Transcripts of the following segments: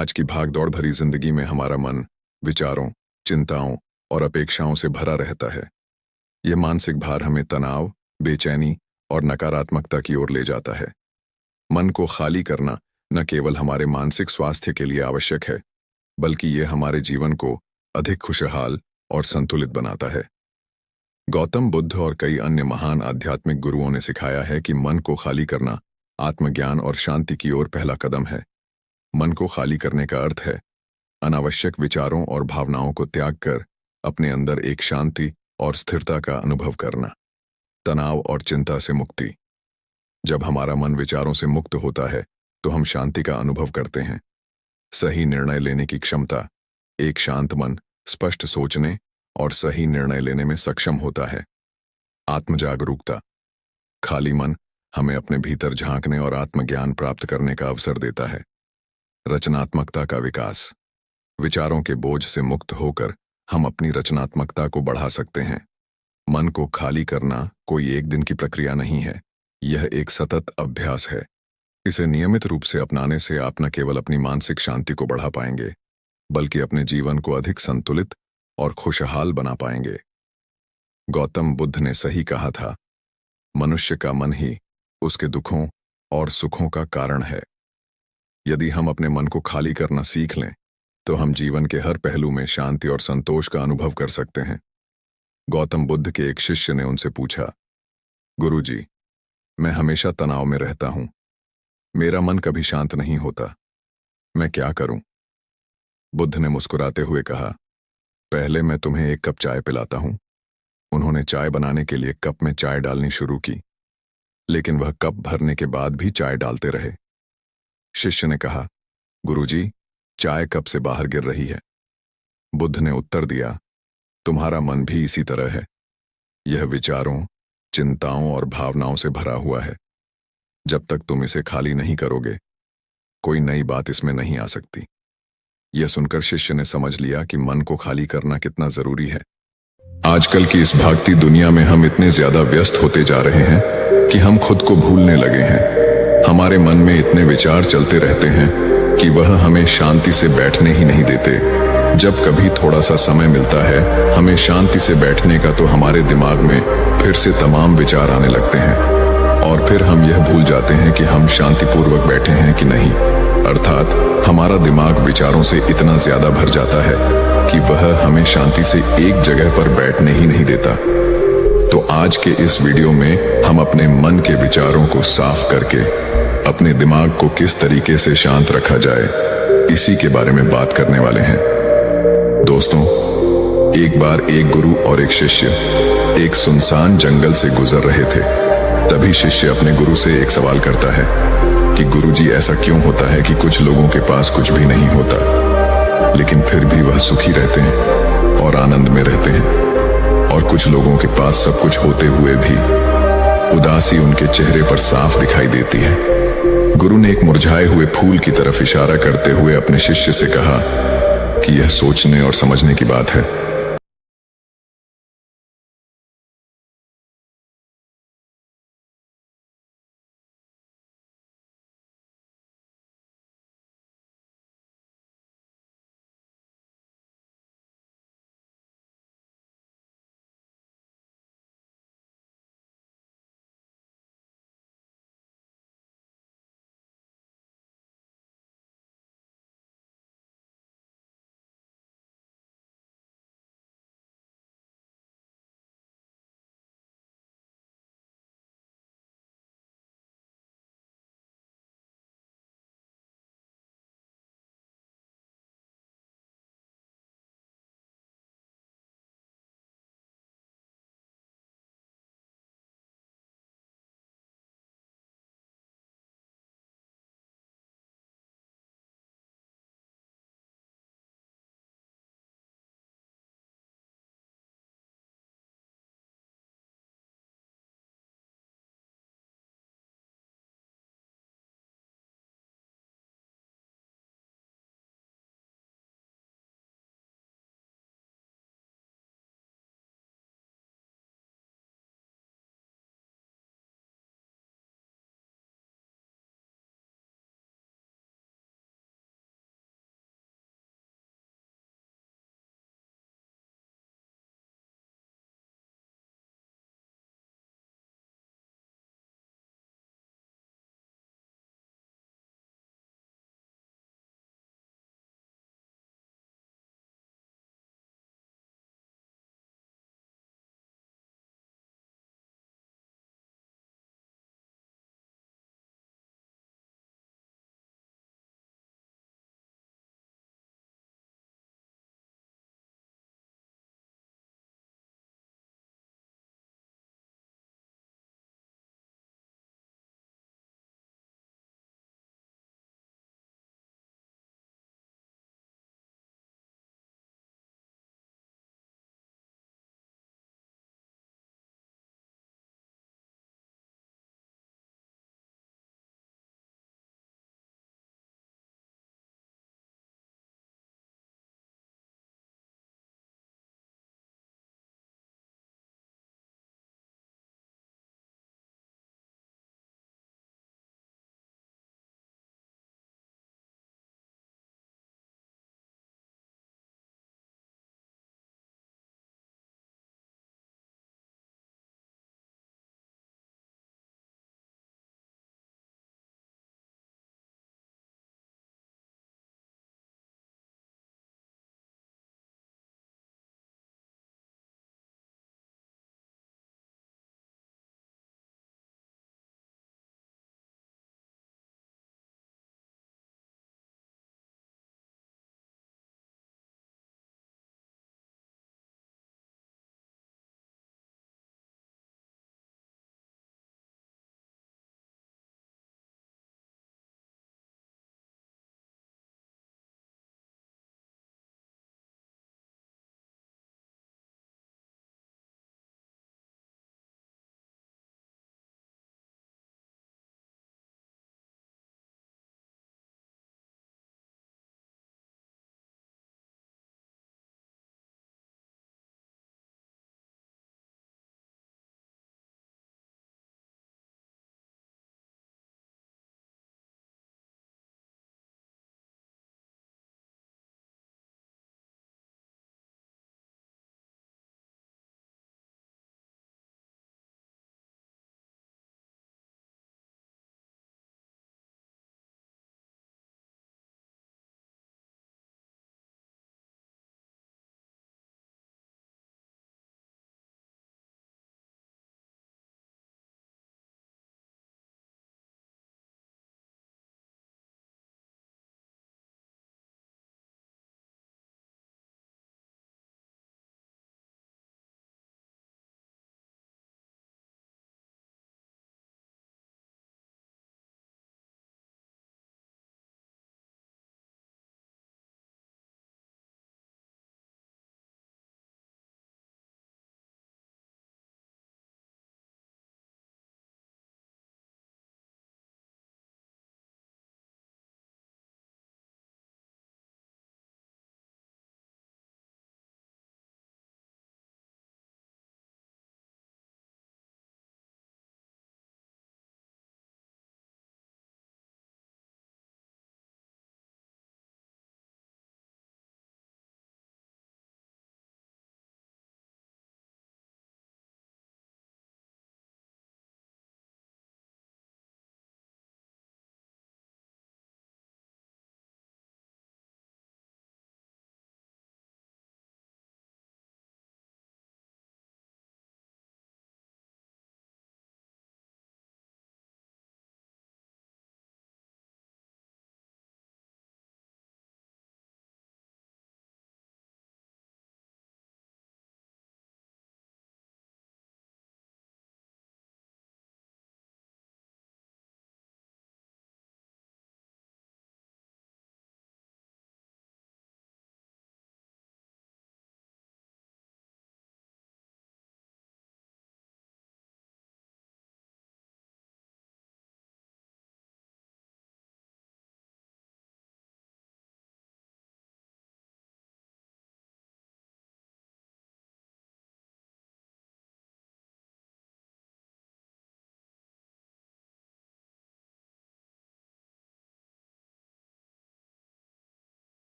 आज की भागदौड़ भरी जिंदगी में हमारा मन विचारों, चिंताओं और अपेक्षाओं से भरा रहता है। यह मानसिक भार हमें तनाव, बेचैनी और नकारात्मकता की ओर ले जाता है। मन को खाली करना न केवल हमारे मानसिक स्वास्थ्य के लिए आवश्यक है, बल्कि यह हमारे जीवन को अधिक खुशहाल और संतुलित बनाता है। गौतम बुद्ध और कई अन्य महान आध्यात्मिक गुरुओं ने सिखाया है कि मन को खाली करना आत्मज्ञान और शांति की ओर पहला कदम है। मन को खाली करने का अर्थ है अनावश्यक विचारों और भावनाओं को त्याग कर अपने अंदर एक शांति और स्थिरता का अनुभव करना। तनाव और चिंता से मुक्ति। जब हमारा मन विचारों से मुक्त होता है तो हम शांति का अनुभव करते हैं। सही निर्णय लेने की क्षमता। एक शांत मन स्पष्ट सोचने और सही निर्णय लेने में सक्षम होता है। आत्मजागरूकता। खाली मन हमें अपने भीतर झांकने और आत्मज्ञान प्राप्त करने का अवसर देता है। रचनात्मकता का विकास। विचारों के बोझ से मुक्त होकर हम अपनी रचनात्मकता को बढ़ा सकते हैं। मन को खाली करना कोई एक दिन की प्रक्रिया नहीं है, यह एक सतत अभ्यास है। इसे नियमित रूप से अपनाने से आप न केवल अपनी मानसिक शांति को बढ़ा पाएंगे, बल्कि अपने जीवन को अधिक संतुलित और खुशहाल बना पाएंगे। गौतम बुद्ध ने सही कहा था, मनुष्य का मन ही उसके दुखों और सुखों का कारण है। यदि हम अपने मन को खाली करना सीख लें, तो हम जीवन के हर पहलू में शांति और संतोष का अनुभव कर सकते हैं। गौतम बुद्ध के एक शिष्य ने उनसे पूछा, गुरुजी, मैं हमेशा तनाव में रहता हूं। मेरा मन कभी शांत नहीं होता। मैं क्या करूं? बुद्ध ने मुस्कुराते हुए कहा, पहले मैं तुम्हें एक कप चाय पिलाता हूं। उन्होंने चाय बनाने के लिए कप में चाय डालनी शुरू की, लेकिन वह कप भरने के बाद भी चाय डालते रहे। शिष्य ने कहा, गुरुजी, चाय कप से बाहर गिर रही है। बुद्ध ने उत्तर दिया, तुम्हारा मन भी इसी तरह है। यह विचारों, चिंताओं और भावनाओं से भरा हुआ है। जब तक तुम इसे खाली नहीं करोगे, कोई नई बात इसमें नहीं आ सकती। यह सुनकर शिष्य ने समझ लिया कि मन को खाली करना कितना जरूरी है। आजकल की इस भागती दुनिया में हम इतने ज्यादा व्यस्त होते जा रहे हैं कि हम खुद को भूलने लगे हैं। हमारे मन में इतने विचार चलते रहते हैं कि वह हमें शांति से बैठने ही नहीं देते। जब कभी थोड़ा सा समय मिलता है हमें शांति से बैठने का, तो हमारे दिमाग में फिर से तमाम विचार आने लगते हैं और फिर हम यह भूल जाते हैं कि हम शांतिपूर्वक बैठे हैं कि नहीं। अर्थात हमारा दिमाग विचारों से इतना ज्यादा भर जाता है कि वह हमें शांति से एक जगह पर बैठने ही नहीं देता। तो आज के इस वीडियो में हम अपने मन के विचारों को साफ करके अपने दिमाग को किस तरीके से शांत रखा जाए, इसी के बारे में बात करने वाले हैं। दोस्तों, एक बार एक गुरु और एक शिष्य एक सुनसान जंगल से गुजर रहे थे। तभी शिष्य अपने गुरु से एक सवाल करता है कि गुरुजी, ऐसा क्यों होता है कि कुछ लोगों के पास कुछ भी नहीं होता, लेकिन फिर भी वह सुखी रहते हैं और आनंद में रहते हैं, और कुछ लोगों के पास सब कुछ होते हुए भी उदासी उनके चेहरे पर साफ दिखाई देती है। गुरु ने एक मुरझाए हुए फूल की तरफ इशारा करते हुए अपने शिष्य से कहा कि यह सोचने और समझने की बात है।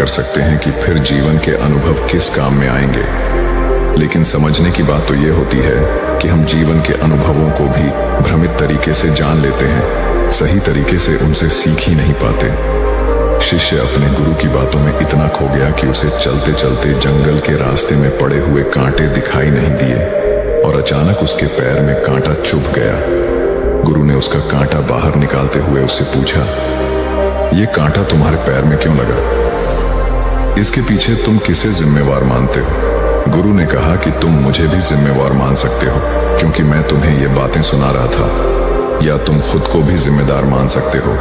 कर सकते हैं कि फिर जीवन के अनुभव किस काम में आएंगे। लेकिन समझने की बात तो ये होती है कि हम जीवन के अनुभवों को भी भ्रमित तरीके से जान लेते हैं, सही तरीके से उनसे सीख ही नहीं पाते। शिष्य अपने गुरु की बातों में इतना खो गया कि उसे चलते चलते जंगल के रास्ते में पड़े हुए कांटे दिखाई नहीं दिए और अचानक उसके पैर में कांटा चुभ गया। गुरु ने उसका कांटा बाहर निकालते हुए उससे पूछा, ये कांटा तुम्हारे पैर में क्यों लगा? इसके पीछे तुम किसे जिम्मेवार मानते हो? गुरु ने कहा कि तुम मुझे भी जिम्मेवार मान सकते हो, क्योंकि मैं तुम्हें ये बातें सुना रहा था। या तुम खुद को भी जिम्मेदार मान सकते हो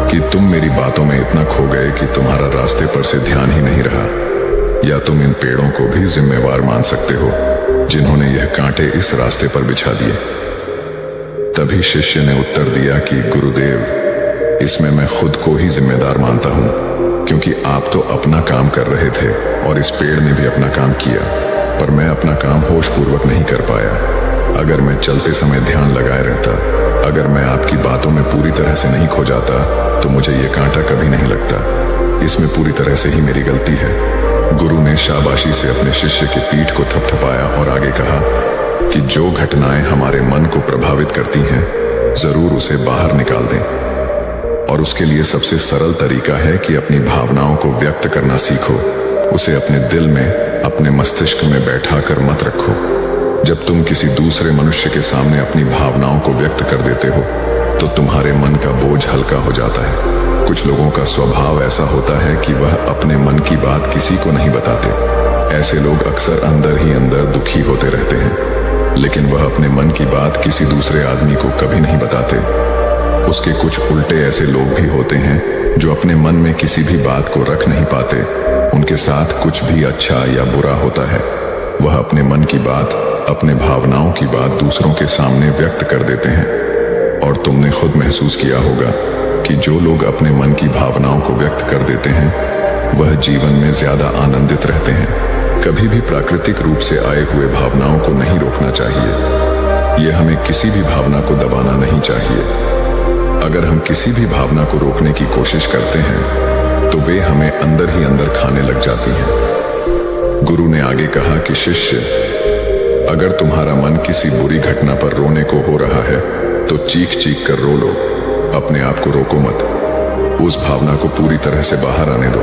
कि तुम मेरी बातों में इतना खो गए कि तुम्हारा रास्ते पर से ध्यान ही नहीं रहा। या तुम इन पेड़ों को भी जिम्मेवार मान सकते हो जिन्होंने यह कांटे इस रास्ते पर बिछा दिए। तभी शिष्य ने उत्तर दिया कि गुरुदेव, इसमें मैं खुद को ही जिम्मेदार मानता हूं, क्योंकि आप तो अपना काम कर रहे थे और इस पेड़ ने भी अपना काम किया, पर मैं अपना काम होशपूर्वक नहीं कर पाया। अगर मैं चलते समय ध्यान लगाए रहता, अगर मैं आपकी बातों में पूरी तरह से नहीं खो जाता, तो मुझे ये कांटा कभी नहीं लगता। इसमें पूरी तरह से ही मेरी गलती है। गुरु ने शाबाशी से अपने शिष्य की पीठ को थपथपाया और आगे कहा कि जो घटनाएं हमारे मन को प्रभावित करती हैं, जरूर उसे बाहर निकाल दें। और उसके लिए सबसे सरल तरीका है कि अपनी भावनाओं को व्यक्त करना सीखो। उसे अपने दिल में, अपने मस्तिष्क में बैठा कर मत रखो। जब तुम किसी दूसरे मनुष्य के सामने अपनी भावनाओं को व्यक्त कर देते हो, तो तुम्हारे मन का बोझ हल्का हो जाता है। कुछ लोगों का स्वभाव ऐसा होता है कि वह अपने मन की बात किसी को नहीं बताते। ऐसे लोग अक्सर अंदर ही अंदर दुखी होते रहते हैं, लेकिन वह अपने मन की बात किसी दूसरे आदमी को कभी नहीं बताते। उसके कुछ उल्टे ऐसे लोग भी होते हैं जो अपने मन में किसी भी बात को रख नहीं पाते। उनके साथ कुछ भी अच्छा या बुरा होता है, वह अपने मन की बात, अपने भावनाओं की बात दूसरों के सामने व्यक्त कर देते हैं। और तुमने खुद महसूस किया होगा कि जो लोग अपने मन की भावनाओं को व्यक्त कर देते हैं, वह जीवन में ज्यादा आनंदित रहते हैं। कभी भी प्राकृतिक रूप से आए हुए भावनाओं को नहीं रोकना चाहिए। यह हमें किसी भी भावना को दबाना नहीं चाहिए। अगर हम किसी भी भावना को रोकने की कोशिश करते हैं, तो वे हमें अंदर ही अंदर खाने लग जाती हैं। गुरु ने आगे कहा कि शिष्य, अगर तुम्हारा मन किसी बुरी घटना पर रोने को हो रहा है, तो चीख चीख कर रो लो, अपने आप को रोको मत। उस भावना को पूरी तरह से बाहर आने दो।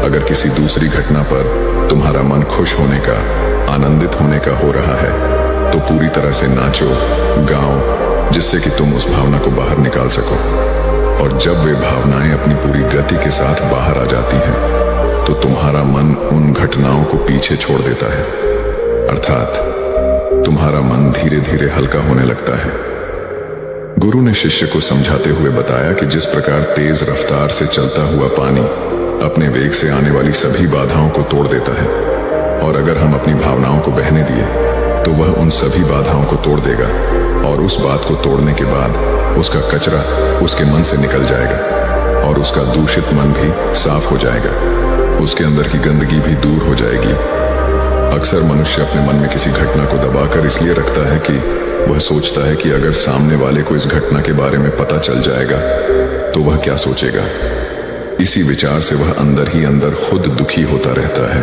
अगर किसी दूसरी घटना पर तुम्हारा मन खुश होने का, आनंदित होने का हो रहा है, तो पूरी तरह से नाचो, गाओ, जिससे कि तुम उस भावना को बाहर निकाल सको। और जब वे भावनाएं अपनी पूरी गति के साथ बाहर आ जाती हैं, तो तुम्हारा मन उन घटनाओं को पीछे छोड़ देता है, अर्थात तुम्हारा मन धीरे धीरे हल्का होने लगता है। गुरु ने शिष्य को समझाते हुए बताया कि जिस प्रकार तेज रफ्तार से चलता हुआ पानी अपने वेग से आने वाली सभी बाधाओं को तोड़ देता है, और अगर हम अपनी भावनाओं को बहने दिए, तो वह उन सभी बाधाओं को तोड़ देगा, और उस बात को तोड़ने के बाद उसका कचरा उसके मन से निकल जाएगा, और उसका दूषित मन भी साफ हो जाएगा। उसके अंदर की गंदगी भी दूर हो जाएगी। अक्सर मनुष्य अपने मन में किसी घटना को दबाकर इसलिए रखता है कि वह सोचता है कि अगर सामने वाले को इस घटना के बारे में पता चल जाएगा, तो वह क्या सोचेगा। इसी विचार से वह अंदर ही अंदर खुद दुखी होता रहता है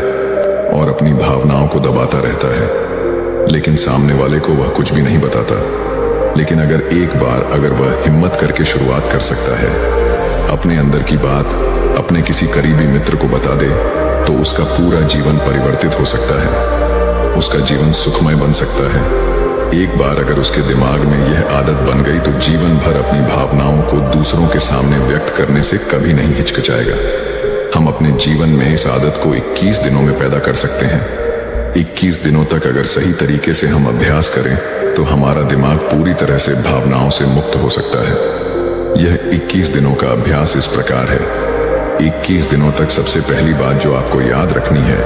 और अपनी भावनाओं को दबाता रहता है, लेकिन सामने वाले को वह कुछ भी नहीं बताता। लेकिन अगर एक बार अगर वह हिम्मत करके शुरुआत कर सकता है, अपने अंदर की बात अपने किसी करीबी मित्र को बता दे, तो उसका पूरा जीवन परिवर्तित हो सकता है। उसका जीवन सुखमय बन सकता है। एक बार अगर उसके दिमाग में यह आदत बन गई, तो जीवन भर अपनी भावनाओं को दूसरों के सामने व्यक्त करने से कभी नहीं हिचकिचाएगा। हम अपने जीवन में इस आदत को 21 दिनों में पैदा कर सकते हैं। 21 दिनों तक अगर सही तरीके से हम अभ्यास करें, तो हमारा दिमाग पूरी तरह से भावनाओं से मुक्त हो सकता है। यह 21 दिनों का अभ्यास इस प्रकार है। 21 दिनों तक सबसे पहली बात जो आपको याद रखनी है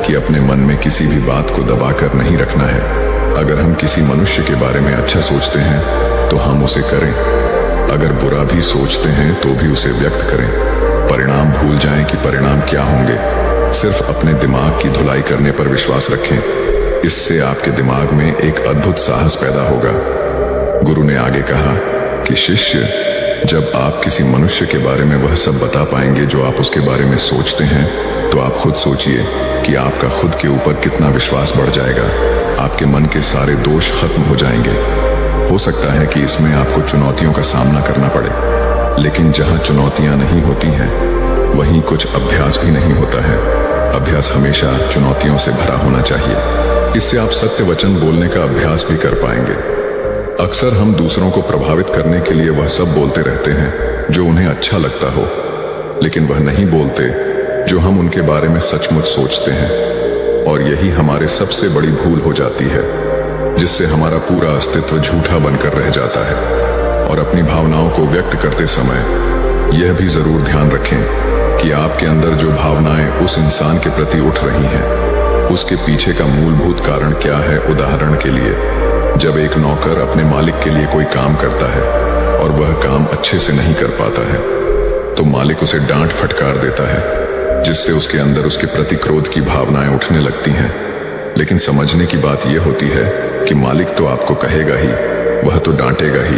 कि अपने मन में किसी भी बात को दबाकर नहीं रखना है। अगर हम किसी मनुष्य के बारे में अच्छा सोचते हैं, तो हम उसे करें। अगर बुरा भी सोचते हैं, तो भी उसे व्यक्त करें। परिणाम भूल जाएं कि परिणाम क्या होंगे। सिर्फ अपने दिमाग की धुलाई करने पर विश्वास रखें। इससे आपके दिमाग में एक अद्भुत साहस पैदा होगा। गुरु ने आगे कहा कि शिष्य, जब आप किसी मनुष्य के बारे में वह सब बता पाएंगे जो आप उसके बारे में सोचते हैं, तो आप खुद सोचिए कि आपका खुद के ऊपर कितना विश्वास बढ़ जाएगा। आपके मन के सारे दोष खत्म हो जाएंगे। हो सकता है कि इसमें आपको चुनौतियों का सामना करना पड़े, लेकिन जहां चुनौतियां नहीं होती हैं, वहीं कुछ अभ्यास भी नहीं होता है। अभ्यास हमेशा चुनौतियों से भरा होना चाहिए। इससे आप सत्य वचन बोलने का अभ्यास भी कर पाएंगे। अक्सर हम दूसरों को प्रभावित करने के लिए वह सब बोलते रहते हैं जो उन्हें अच्छा लगता हो, लेकिन वह नहीं बोलते जो हम उनके बारे में सचमुच सोचते हैं। और यही हमारे सबसे बड़ी भूल हो जाती है, जिससे हमारा पूरा अस्तित्व झूठा बनकर रह जाता है। और अपनी भावनाओं को व्यक्त करते समय यह भी जरूर ध्यान रखें कि आपके अंदर जो भावनाएं उस इंसान के प्रति उठ रही हैं, उसके पीछे का मूलभूत कारण क्या है। उदाहरण के लिए, जब एक नौकर अपने मालिक के लिए कोई काम करता है और वह काम अच्छे से नहीं कर पाता है, तो मालिक उसे डांट फटकार देता है, जिससे उसके अंदर उसके प्रति क्रोध की भावनाएं उठने लगती हैं। लेकिन समझने की बात यह होती है कि मालिक तो आपको कहेगा ही, वह तो डांटेगा ही।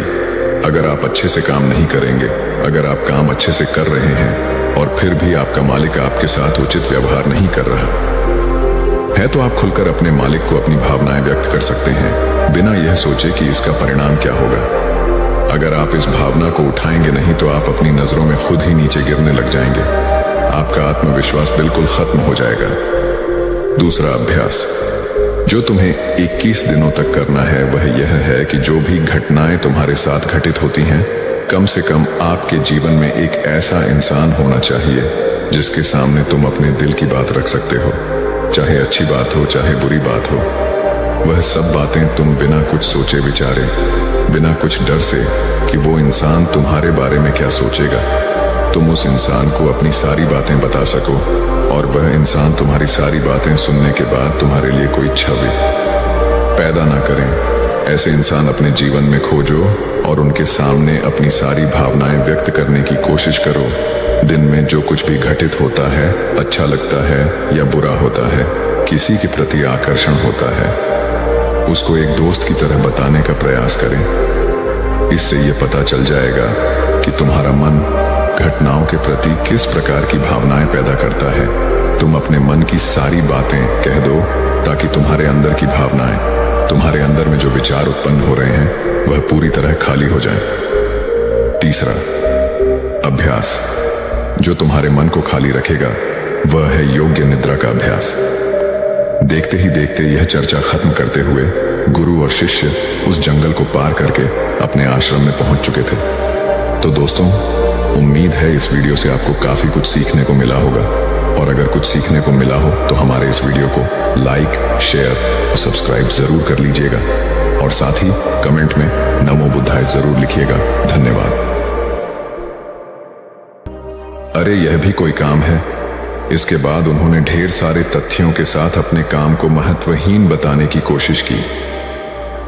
अगर आप अच्छे से काम नहीं करेंगे, अगर आप काम अच्छे से कर रहे हैं और फिर भी आपका मालिक आपके साथ उचित व्यवहार नहीं कर रहा है, तो आप खुलकर अपने मालिक को अपनी भावनाएं व्यक्त कर सकते हैं, बिना यह सोचे कि इसका परिणाम क्या होगा। अगर आप इस भावना को उठाएंगे नहीं, तो आप अपनी नजरों में खुद ही नीचे गिरने लग जाएंगे। आपका आत्मविश्वास बिल्कुल खत्म हो जाएगा। दूसरा अभ्यास जो तुम्हें 21 दिनों तक करना है, वह यह है कि जो भी घटनाएं तुम्हारे साथ घटित होती हैं, कम से कम आपके जीवन में एक ऐसा इंसान होना चाहिए जिसके सामने तुम अपने दिल की बात रख सकते हो। चाहे अच्छी बात हो, चाहे बुरी बात हो, वह सब बातें तुम बिना कुछ सोचे विचारे, बिना कुछ डर से कि वो इंसान तुम्हारे बारे में क्या सोचेगा, तुम उस इंसान को अपनी सारी बातें बता सको और वह इंसान तुम्हारी सारी बातें सुनने के बाद तुम्हारे लिए कोई छवि पैदा ना करें। ऐसे इंसान अपने जीवन में खोजो और उनके सामने अपनी सारी भावनाएं व्यक्त करने की कोशिश करो। दिन में जो कुछ भी घटित होता है, अच्छा लगता है या बुरा होता है, किसी के प्रति आकर्षण होता है, उसको एक दोस्त की तरह बताने का प्रयास करें। इससे ये पता चल जाएगा कि तुम्हारा मन घटनाओं के प्रति किस प्रकार की भावनाएं पैदा करता है। तुम अपने मन की सारी बातें कह दो ताकि तुम्हारे अंदर की भावनाएं, तुम्हारे अंदर में जो विचार उत्पन्न हो रहे हैं, वह पूरी तरह खाली हो जाएं। तीसरा अभ्यास जो तुम्हारे मन को खाली रखेगा, वह है योग्य निद्रा का अभ्यास। देखते ही देखते यह चर्चा खत्म करते हुए गुरु और शिष्य उस जंगल को पार करके अपने आश्रम में पहुंच चुके थे। तो दोस्तों, उम्मीद है इस वीडियो से आपको काफी कुछ सीखने को मिला होगा, और अगर कुछ सीखने को मिला हो तो हमारे इस वीडियो को लाइक, शेयर और सब्सक्राइब जरूर कर लीजिएगा, और साथ ही कमेंट में नमो बुद्धाय जरूर लिखिएगा। धन्यवाद। अरे यह भी कोई काम है। इसके बाद उन्होंने ढेर सारे तथ्यों के साथ अपने काम को महत्वहीन बताने की कोशिश की।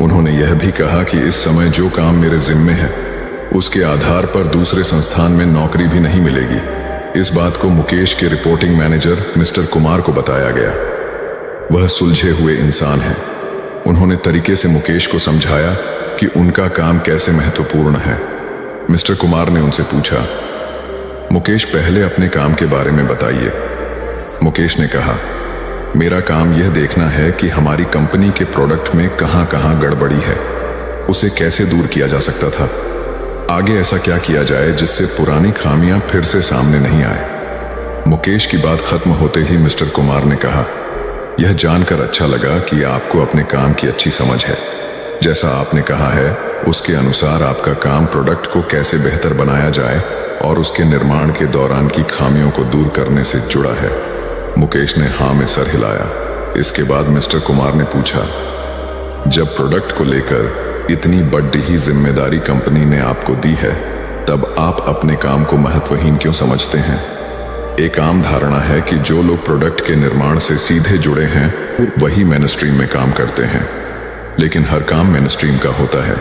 उन्होंने यह भी कहा कि इस समय जो काम मेरे जिम्मे है, उसके आधार पर दूसरे संस्थान में नौकरी भी नहीं मिलेगी। इस बात को मुकेश के रिपोर्टिंग मैनेजर मिस्टर कुमार को बताया गया। वह सुलझे हुए इंसान हैं। उन्होंने तरीके से मुकेश को समझाया कि उनका काम कैसे महत्वपूर्ण है। मिस्टर कुमार ने उनसे पूछा, मुकेश पहले अपने काम के बारे में बताइए। मुकेश ने कहा, मेरा काम यह देखना है कि हमारी कंपनी के प्रोडक्ट में कहां-कहां गड़बड़ी है, उसे कैसे दूर किया जा सकता था, आगे ऐसा क्या किया जाए जिससे पुरानी खामियां फिर से सामने नहीं आए। मुकेश की बात खत्म होते ही मिस्टर कुमार ने कहा, यह जानकर अच्छा लगा कि आपको अपने काम की अच्छी समझ है। जैसा आपने कहा है, उसके अनुसार आपका काम प्रोडक्ट को कैसे बेहतर बनाया जाए और उसके निर्माण के दौरान की खामियों को दूर करने से जुड़ा है। मुकेश ने हाँ में सर हिलाया। इसके बाद मिस्टर कुमार ने पूछा, जब प्रोडक्ट को लेकर इतनी बड़ी ही जिम्मेदारी कंपनी ने आपको दी है, तब आप अपने काम को महत्वहीन क्यों समझते हैं? एक आम धारणा है कि जो लोग प्रोडक्ट के निर्माण से सीधे जुड़े हैं, वही मेनस्ट्रीम में काम करते हैं, लेकिन हर काम मेनस्ट्रीम का होता है।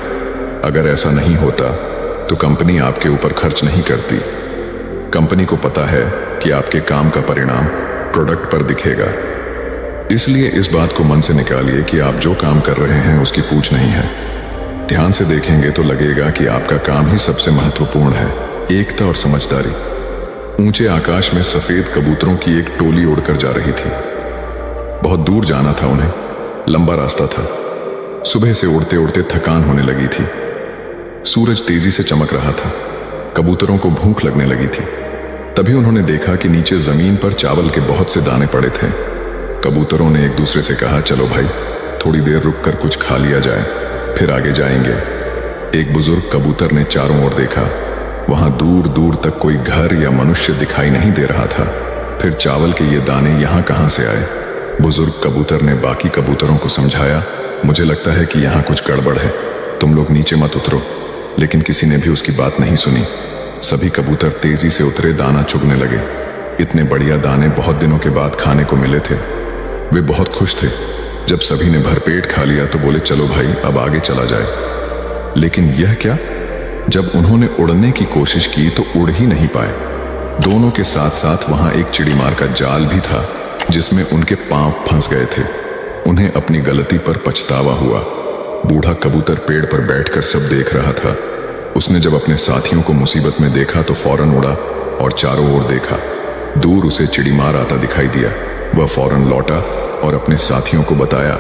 अगर ऐसा नहीं होता तो कंपनी आपके ऊपर खर्च नहीं करती। कंपनी को पता है कि आपके काम का परिणाम प्रोडक्ट पर दिखेगा। इसलिए इस बात को मन से निकालिए कि आप जो काम कर रहे हैं उसकी पूछ नहीं है। ध्यान से देखेंगे तो लगेगा कि आपका काम ही सबसे महत्वपूर्ण है, एकता और समझदारी। ऊंचे आकाश में सफेद कबूतरों की एक टोली उड़कर जा रही थी। बहुत दूर जाना था उन्हें, लंबा रास्ता था। सुबह से उड़ते उड़ते थकान होने लगी थी। सूरज तेजी से चमक रहा था। कबूतरों को भूख लगने लगी थी। तभी उन्होंने देखा कि नीचे जमीन पर चावल के बहुत से दाने पड़े थे। कबूतरों ने एक दूसरे से कहा, चलो भाई, थोड़ी देर रुककर कुछ खा लिया जाए, फिर आगे जाएंगे। एक बुजुर्ग कबूतर ने चारों ओर देखा। वहां दूर दूर तक कोई घर या मनुष्य दिखाई नहीं दे रहा था। फिर चावल के ये दाने यहां कहां से आए? बुजुर्ग कबूतर ने बाकी कबूतरों को समझाया, मुझे लगता है कि यहां कुछ गड़बड़ है, तुम लोग नीचे मत उतरो। लेकिन किसी ने भी उसकी बात नहीं सुनी। सभी कबूतर तेजी से उतरे, दाना चुगने लगे। इतने बढ़िया दाने बहुत दिनों के बाद खाने को मिले थे। वे बहुत खुश थे। जब सभी ने भरपेट खा लिया तो बोले, चलो भाई, अब आगे चला जाए। लेकिन यह क्या? जब उन्होंने उड़ने की कोशिश की तो उड़ ही नहीं पाए। दोनों के साथ साथ वहां एक चिड़ीमार का जाल भी था जिसमें उनके पांव फंस गए थे। उन्हें अपनी गलती पर पछतावा हुआ। बूढ़ा कबूतर पेड़ पर बैठकर सब देख रहा था। उसने जब अपने साथियों को मुसीबत में देखा तो फौरन उड़ा और चारों ओर देखा। दूर उसे चिड़ीमार आता दिखाई दिया। वह फौरन लौटा और अपने साथियों को बताया।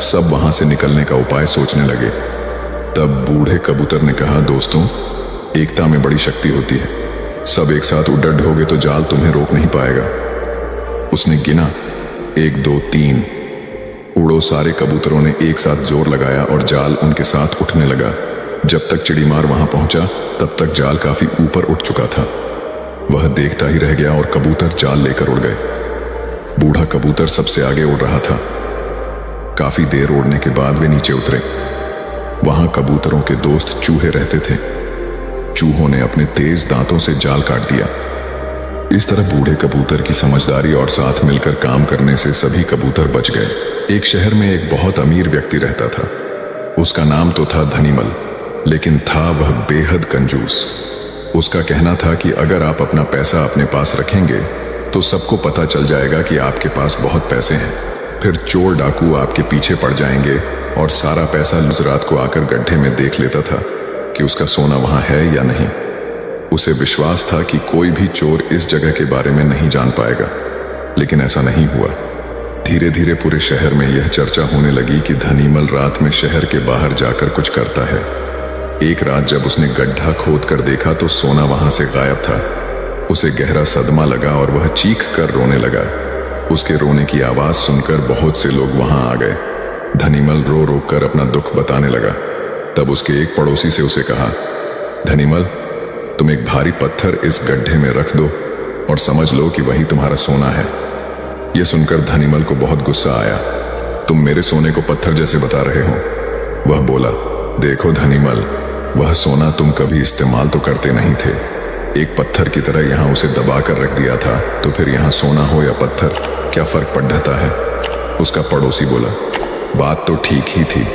सब वहां से निकलने का उपाय सोचने लगे। तब बूढ़े कबूतर ने कहा, दोस्तों, एकता में बड़ी शक्ति होती है। सब एक साथ उड़ड होगे तो जाल तुम्हें रोक नहीं पाएगा। उसने गिना, 1 2 3। उड़ो। सारे कबूतरों ने एक साथ जोर लगाया और जाल उनके साथ उठने लगा। जब तक चिड़ीमार वहां पहुंचा तब तक जाल काफी ऊपर उठ चुका था। वह देखता ही रह गया और कबूतर जाल लेकर उड़ गए। बूढ़ा कबूतर सबसे आगे उड़ रहा था। काफी देर उड़ने के बाद वे नीचे उतरे। वहां कबूतरों के दोस्त चूहे रहते थे। चूहों ने अपने तेज दांतों से जाल काट दिया। इस तरह बूढ़े कबूतर की समझदारी और साथ मिलकर काम करने से सभी कबूतर बच गए। एक शहर में एक बहुत अमीर व्यक्ति रहता था। उसका नाम तो था धनीमल, लेकिन था वह बेहद कंजूस। उसका कहना था कि अगर आप अपना पैसा अपने पास रखेंगे तो सबको पता चल जाएगा कि आपके पास बहुत पैसे हैं। फिर चोर डाकू आपके पीछे पड़ जाएंगे और सारा पैसा रात को आकर गड्ढे में देख लेता था कि उसका सोना वहां है या नहीं। उसे विश्वास था कि कोई भी चोर इस जगह के बारे में नहीं जान पाएगा, लेकिन ऐसा नहीं हुआ। धीरे धीरे पूरे शहर में यह चर्चा होने लगी कि धनीमल रात में शहर के बाहर जाकर कुछ करता है। एक रात जब उसने गड्ढा खोद कर देखा तो सोना वहां से गायब था। उसे गहरा सदमा लगा और वह चीख कर रोने लगा। उसके रोने की आवाज सुनकर बहुत से लोग वहां आ गए। धनीमल रो रो कर अपना दुख बताने लगा। तब उसके एक पड़ोसी से उसे कहा, धनीमल, तुम एक भारी पत्थर इस गड्ढे में रख दो और समझ लो कि वही तुम्हारा सोना है। यह सुनकर धनीमल को बहुत गुस्सा आया। तुम मेरे सोने को पत्थर जैसे बता रहे हो। वह बोला, देखो धनीमल, वह सोना तुम कभी इस्तेमाल तो करते नहीं थे। एक पत्थर की तरह यहां उसे दबा कर रख दिया था, तो फिर यहां सोना हो या पत्थर, क्या फर्क पड़ जाता है? उसका पड़ोसी बोला, बात तो ठीक ही थी।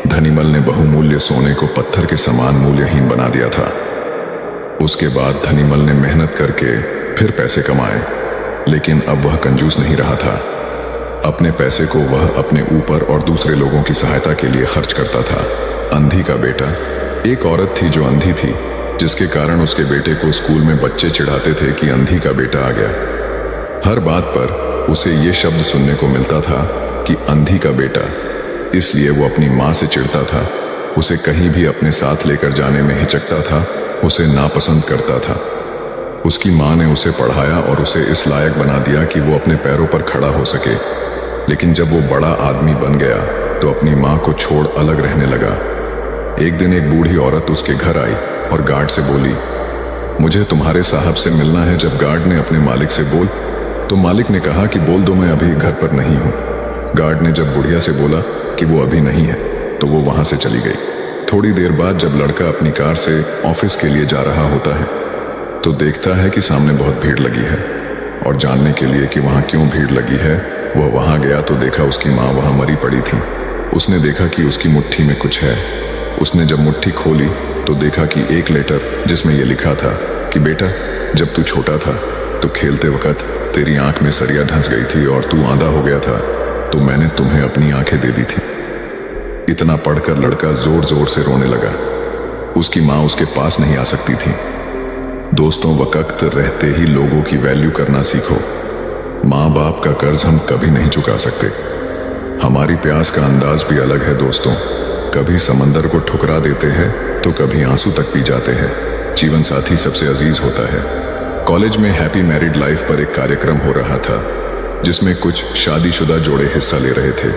धनीमल ने बहुमूल्य सोने को पत्थर के समान मूल्यहीन बना दिया था। उसके बाद धनीमल ने मेहनत करके फिर पैसे कमाए, लेकिन अब वह कंजूस नहीं रहा था। अपने पैसे को वह अपने ऊपर और दूसरे लोगों की सहायता के लिए खर्च करता था। अंधी का बेटा। एक औरत थी जो अंधी थी, जिसके कारण उसके बेटे को स्कूल में बच्चे चिढ़ाते थे कि अंधी का बेटा आ गया। हर बात पर उसे ये शब्द सुनने को मिलता था कि अंधी का बेटा। इसलिए वो अपनी माँ से चिढ़ता था। उसे कहीं भी अपने साथ लेकर जाने में हिचकता था, उसे नापसंद करता था। उसकी माँ ने उसे पढ़ाया और उसे इस लायक बना दिया कि वो अपने पैरों पर खड़ा हो सके। लेकिन जब वो बड़ा आदमी बन गया तो अपनी माँ को छोड़ अलग रहने लगा। एक दिन एक बूढ़ी औरत उसके घर आई और गार्ड से बोली, मुझे तुम्हारे साहब से मिलना है। जब गार्ड ने अपने मालिक से बोल तो मालिक ने कहा कि बोल दो मैं अभी घर पर नहीं हूँ। गार्ड ने जब बुढ़िया से बोला कि वो अभी नहीं है तो वो वहां से चली गई। थोड़ी देर बाद जब लड़का अपनी कार से ऑफिस के लिए जा रहा होता है तो देखता है कि सामने बहुत भीड़ लगी है, और जानने के लिए कि वहां क्यों भीड़ लगी है वह वहां गया तो देखा उसकी माँ वहां मरी पड़ी थी। उसने देखा कि उसकी मुट्ठी में कुछ है। उसने जब मुट्ठी खोली तो देखा कि एक लेटर जिसमें यह लिखा था कि बेटा, जब तू छोटा था तो खेलते वक्त तेरी आंख में सरिया धंस गई थी और तू आंधा हो गया था, तो मैंने तुम्हें अपनी आंखें दे दी थी। इतना पढ़कर लड़का जोर जोर से रोने लगा। उसकी माँ उसके पास नहीं आ सकती थी। दोस्तों, वक्त रहते ही लोगों की वैल्यू करना सीखो। माँ बाप का कर्ज हम कभी नहीं चुका सकते। हमारी प्यास का अंदाज भी अलग है दोस्तों। कभी समंदर को ठुकरा देते हैं तो कभी आंसू तक पी जाते हैं। जीवन साथी सबसे अजीज होता है। कॉलेज में हैप्पी मैरिड लाइफ पर एक कार्यक्रम हो रहा था जिसमें कुछ शादीशुदा जोड़े हिस्सा ले रहे थे।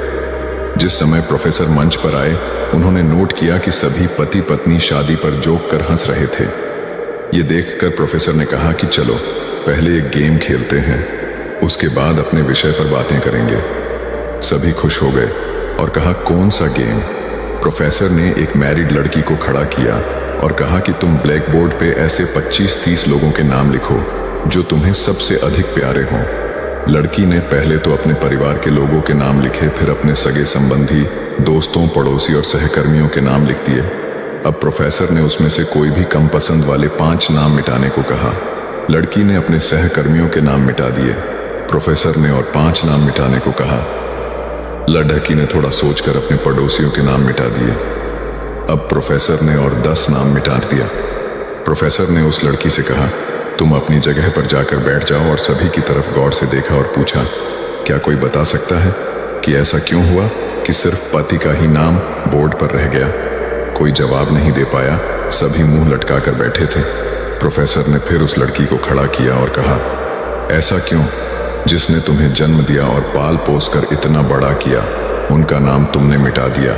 जिस समय प्रोफेसर मंच पर आए, उन्होंने नोट किया कि सभी पति पत्नी शादी पर जोक कर हंस रहे थे। ये देखकर प्रोफेसर ने कहा कि चलो पहले एक गेम खेलते हैं, उसके बाद अपने विषय पर बातें करेंगे। सभी खुश हो गए और कहा, कौन सा गेम? प्रोफेसर ने एक मैरिड लड़की को खड़ा किया और कहा कि तुम ब्लैक बोर्ड पे ऐसे 25-30 लोगों के नाम लिखो जो तुम्हें सबसे अधिक प्यारे हों। लड़की ने पहले तो अपने परिवार के लोगों के नाम लिखे, फिर अपने सगे संबंधी, दोस्तों, पड़ोसी और सहकर्मियों के नाम लिख दिए। अब प्रोफेसर ने उसमें से कोई भी कम पसंद वाले 5 नाम मिटाने को कहा। लड़की ने अपने सहकर्मियों के नाम मिटा दिए। प्रोफेसर ने और 5 नाम मिटाने को कहा। लड़की ने थोड़ा सोचकर अपने पड़ोसियों के नाम मिटा दिए। अब प्रोफेसर ने और 10 नाम मिटा दिया। प्रोफेसर ने उस लड़की से कहा, तुम अपनी जगह पर जाकर बैठ जाओ, और सभी की तरफ गौर से देखा और पूछा, क्या कोई बता सकता है कि ऐसा क्यों हुआ कि सिर्फ पति का ही नाम बोर्ड पर रह गया? कोई जवाब नहीं दे पाया। सभी मुंह लटकाकर बैठे थे। प्रोफेसर ने फिर उस लड़की को खड़ा किया और कहा, ऐसा क्यों? जिसने तुम्हें जन्म दिया और पाल पोस कर इतना बड़ा किया, उनका नाम तुमने मिटा दिया।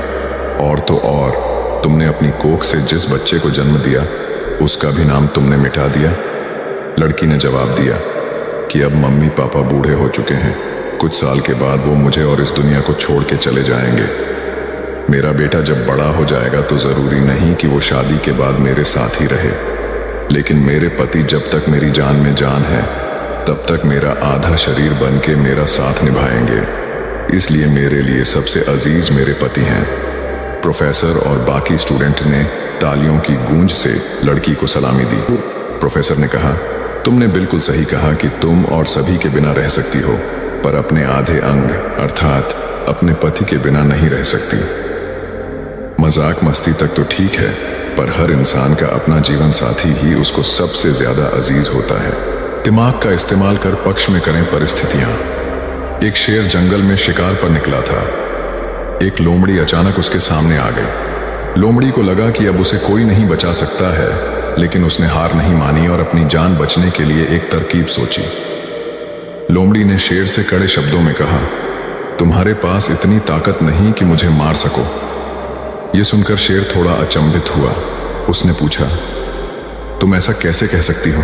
और तो और, तुमने अपनी कोख से जिस बच्चे को जन्म दिया, उसका भी नाम तुमने मिटा दिया। लड़की ने जवाब दिया कि अब मम्मी पापा बूढ़े हो चुके हैं। कुछ साल के बाद वो मुझे और इस दुनिया को छोड़ के चले जाएंगे। मेरा बेटा जब बड़ा हो जाएगा तो जरूरी नहीं कि वो शादी के बाद मेरे साथ ही रहे, लेकिन मेरे पति जब तक मेरी जान में जान है तब तक मेरा आधा शरीर बन के मेरा साथ निभाएंगे। इसलिए मेरे लिए सबसे अजीज मेरे पति हैं। प्रोफेसर और बाकी स्टूडेंट ने तालियों की गूंज से लड़की को सलामी दी। प्रोफेसर ने कहा, तुमने बिल्कुल सही कहा कि तुम और सभी के बिना रह सकती हो, पर अपने आधे अंग अर्थात अपने पति के बिना नहीं रह सकती। मजाक मस्ती तक तो ठीक है, पर हर इंसान का अपना जीवन साथी ही उसको सबसे ज्यादा अजीज होता है। दिमाग का इस्तेमाल कर पक्ष में करें परिस्थितियां। एक शेर जंगल में शिकार पर निकला था। एक लोमड़ी अचानक उसके सामने आ गई। लोमड़ी को लगा कि अब उसे कोई नहीं बचा सकता है, लेकिन उसने हार नहीं मानी और अपनी जान बचने के लिए एक तरकीब सोची। लोमड़ी ने शेर से कड़े शब्दों में कहा, तुम्हारे पास इतनी ताकत नहीं कि मुझे मार सको। यह सुनकर शेर थोड़ा अचंभित हुआ। उसने पूछा, तुम ऐसा कैसे कह सकती हो?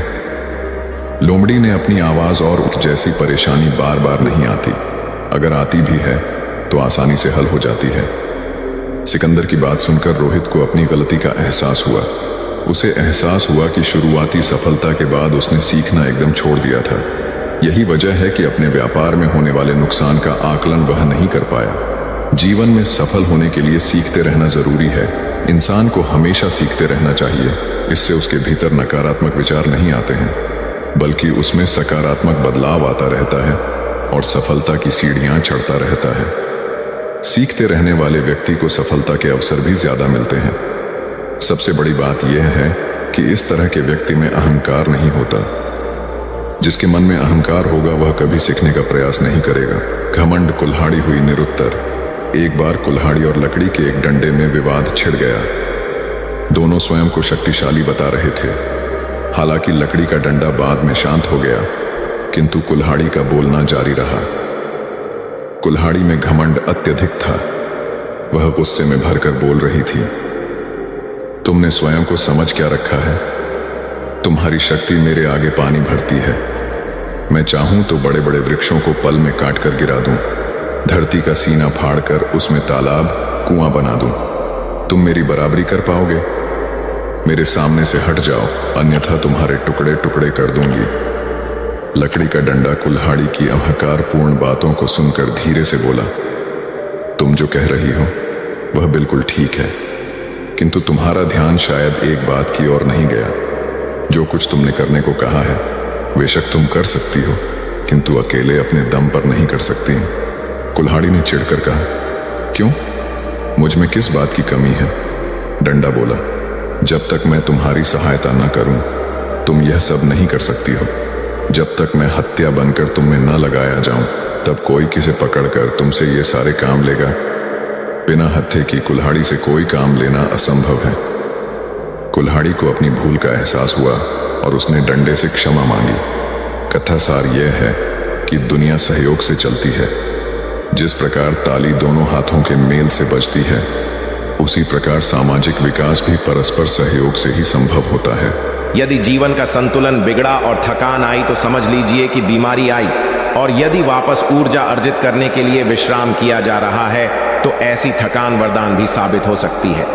लोमड़ी ने अपनी आवाज और जैसी परेशानी बार बार नहीं आती, अगर आती भी है तो आसानी से हल हो जाती है। सिकंदर की बात सुनकर रोहित को अपनी गलती का एहसास हुआ। उसे एहसास हुआ कि शुरुआती सफलता के बाद उसने सीखना एकदम छोड़ दिया था। यही वजह है कि अपने व्यापार में होने वाले नुकसान का आकलन वह नहीं कर पाया। जीवन में सफल होने के लिए सीखते रहना जरूरी है। इंसान को हमेशा सीखते रहना चाहिए। इससे उसके भीतर नकारात्मक विचार नहीं आते हैं, बल्कि उसमें सकारात्मक बदलाव आता रहता है और सफलता की सीढ़ियां चढ़ता रहता है। सीखते रहने वाले व्यक्ति को सफलता के अवसर भी ज्यादा मिलते हैं। सबसे बड़ी बात यह है कि इस तरह के व्यक्ति में अहंकार नहीं होता। जिसके मन में अहंकार होगा वह कभी सीखने का प्रयास नहीं करेगा। घमंड कुल्हाड़ी हुई निरुत्तर। एक बार कुल्हाड़ी और लकड़ी के एक डंडे में विवाद छिड़ गया। दोनों स्वयं को शक्तिशाली बता रहे थे। हालांकि लकड़ी का डंडा बाद में शांत हो गया, किंतु कुल्हाड़ी का बोलना जारी रहा। कुल्हाड़ी में घमंड अत्यधिक था। वह गुस्से में भरकर बोल रही थी, तुमने स्वयं को समझ क्या रखा है? तुम्हारी शक्ति मेरे आगे पानी भरती है। मैं चाहूं तो बड़े बड़े वृक्षों को पल में काट कर गिरा दूं, धरती का सीना फाड़कर उसमें तालाब, कुआं बना दूं। तुम मेरी बराबरी कर पाओगे? मेरे सामने से हट जाओ, अन्यथा तुम्हारे टुकड़े टुकड़े कर दूंगी। लकड़ी का डंडा कुल्हाड़ी की अहंकारपूर्ण बातों को सुनकर धीरे से बोला, तुम जो कह रही हो वह बिल्कुल ठीक है, किंतु तुम्हारा ध्यान शायद एक बात की ओर नहीं गया। जो कुछ तुमने करने को कहा है बेशक तुम कर सकती हो, किंतु अकेले अपने दम पर नहीं कर सकती। कुल्हाड़ी ने चिढ़कर कहा, क्यों? मुझ में किस बात की कमी है? डंडा बोला, जब तक मैं तुम्हारी सहायता न करूं, तुम यह सब नहीं कर सकती हो। जब तक मैं हत्या बनकर तुम में न लगाया जाऊं, तब कोई किसे पकड़कर तुमसे ये सारे काम लेगा? बिना हत्थे की कुल्हाड़ी से कोई काम लेना असंभव है। कुल्हाड़ी को अपनी भूल का एहसास हुआ और उसने डंडे से क्षमा मांगी। कथा सार यह है कि दुनिया सहयोग से चलती है। जिस प्रकार ताली दोनों हाथों के मेल से बजती है, उसी प्रकार सामाजिक विकास भी परस्पर सहयोग से ही संभव होता है। यदि जीवन का संतुलन बिगड़ा और थकान आई तो समझ लीजिए कि बीमारी आई, और यदि वापस ऊर्जा अर्जित करने के लिए विश्राम किया जा रहा है तो ऐसी थकान वरदान भी साबित हो सकती है।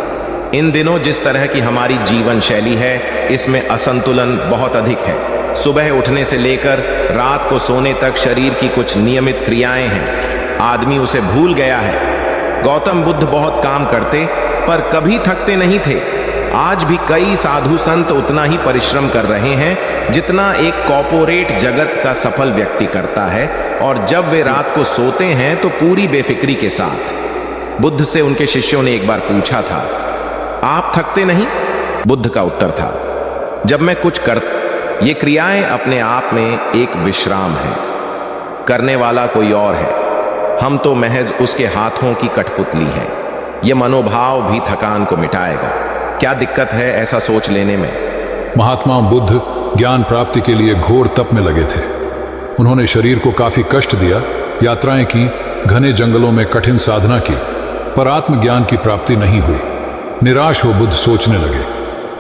इन दिनों जिस तरह की हमारी जीवन शैली है, इसमें असंतुलन बहुत अधिक है। सुबह उठने से लेकर रात को सोने तक शरीर की कुछ नियमित क्रियाएं हैं, आदमी उसे भूल गया है। गौतम बुद्ध बहुत काम करते पर कभी थकते नहीं थे। आज भी कई साधु संत उतना ही परिश्रम कर रहे हैं जितना एक कॉर्पोरेट जगत का सफल व्यक्ति करता है, और जब वे रात को सोते हैं तो पूरी बेफिक्री के साथ। बुद्ध से उनके शिष्यों ने एक बार पूछा था, आप थकते नहीं? बुद्ध का उत्तर था, जब मैं कुछ ये क्रियाएं अपने आप में एक विश्राम है, करने वाला कोई और है, हम तो महज उसके हाथों की कठपुतली हैं। यह मनोभाव भी थकान को मिटाएगा। क्या दिक्कत है ऐसा सोच लेने में? महात्मा बुद्ध ज्ञान प्राप्ति के लिए घोर तप में लगे थे। उन्होंने शरीर को काफी कष्ट दिया, यात्राएं की, घने जंगलों में कठिन साधना की, पर आत्मज्ञान की प्राप्ति नहीं हुई। निराश हो बुद्ध सोचने लगे,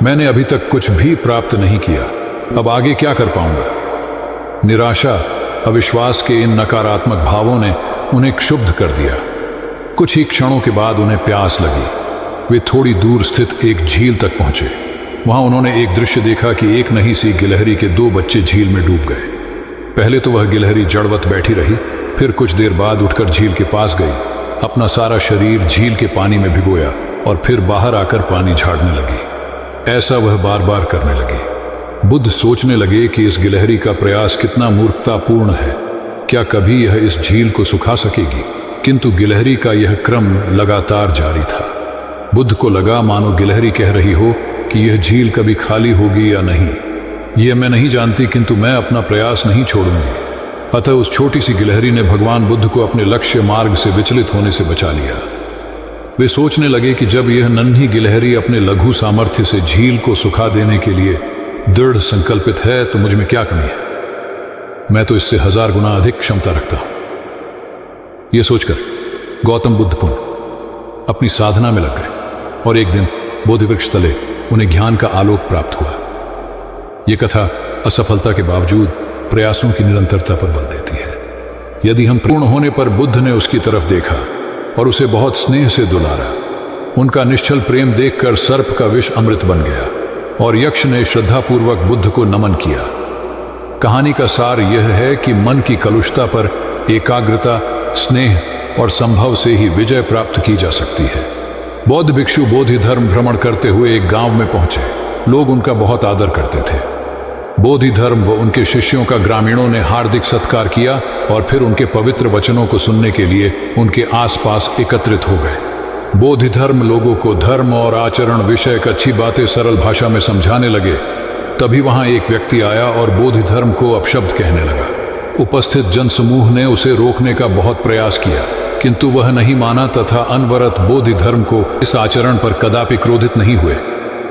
मैंने अभी तक कुछ भी प्राप्त नहीं किया, अब आगे क्या कर पाऊंगा? निराशा, अविश्वास के इन नकारात्मक भावों ने उन्हें क्षुब्ध कर दिया। कुछ ही क्षणों के बाद उन्हें प्यास लगी। वे थोड़ी दूर स्थित एक झील तक पहुंचे। वहां उन्होंने एक दृश्य देखा कि एक नन्ही सी गिलहरी के 2 बच्चे झील में डूब गए। पहले तो वह गिलहरी जड़वत बैठी रही, फिर कुछ देर बाद उठकर झील के पास गई, अपना सारा शरीर झील के पानी में भिगोया और फिर बाहर आकर पानी झाड़ने लगी। ऐसा वह बार बार करने लगी। बुद्ध सोचने लगे कि इस गिलहरी का प्रयास कितना मूर्खतापूर्ण है। क्या कभी यह इस झील को सुखा सकेगी? किंतु गिलहरी का यह क्रम लगातार जारी था। बुद्ध को लगा मानो गिलहरी कह रही हो कि यह झील कभी खाली होगी या नहीं, यह मैं नहीं जानती, किंतु मैं अपना प्रयास नहीं छोड़ूंगी। अतः उस छोटी सी गिलहरी ने भगवान बुद्ध को अपने लक्ष्य मार्ग से विचलित होने से बचा लिया। वे सोचने लगे कि जब यह नन्ही गिलहरी अपने लघु सामर्थ्य से झील को सुखा देने के लिए दृढ़ संकल्पित है तो मुझ में क्या कमी है? मैं तो इससे 1000 गुना अधिक क्षमता रखता हूं। यह सोचकर गौतम बुद्ध पुनः अपनी साधना में लग गए और एक दिन बोधि वृक्ष तले उन्हें ज्ञान का आलोक प्राप्त हुआ। यह कथा असफलता के बावजूद प्रयासों की निरंतरता पर बल देती है। यदि हम पूर्ण होने पर बुद्ध ने उसकी तरफ देखा और उसे बहुत स्नेह से दुलारा। उनका निश्चल प्रेम देखकर सर्प का विष अमृत बन गया और यक्ष ने श्रद्धापूर्वक बुद्ध को नमन किया। कहानी का सार यह है कि मन की कलुषता पर एकाग्रता, स्नेह और संभव से ही विजय प्राप्त की जा सकती है। बौद्ध भिक्षु बोधि धर्म भ्रमण करते हुए एक गांव में पहुंचे। लोग उनका बहुत आदर करते थे। बोधि धर्म व उनके शिष्यों का ग्रामीणों ने हार्दिक सत्कार किया और फिर उनके पवित्र वचनों को सुनने के लिए उनके आसपास एकत्रित हो गए। बोधि धर्म लोगों को धर्म और आचरण विषयक अच्छी बातें सरल भाषा में समझाने लगे। तभी वहां एक व्यक्ति आया और बोधि धर्म को अपशब्द कहने लगा। उपस्थित जनसमूह ने उसे रोकने का बहुत प्रयास किया, किंतु वह नहीं माना तथा अनवरत बोधि धर्म को इस आचरण पर कदापि क्रोधित नहीं हुए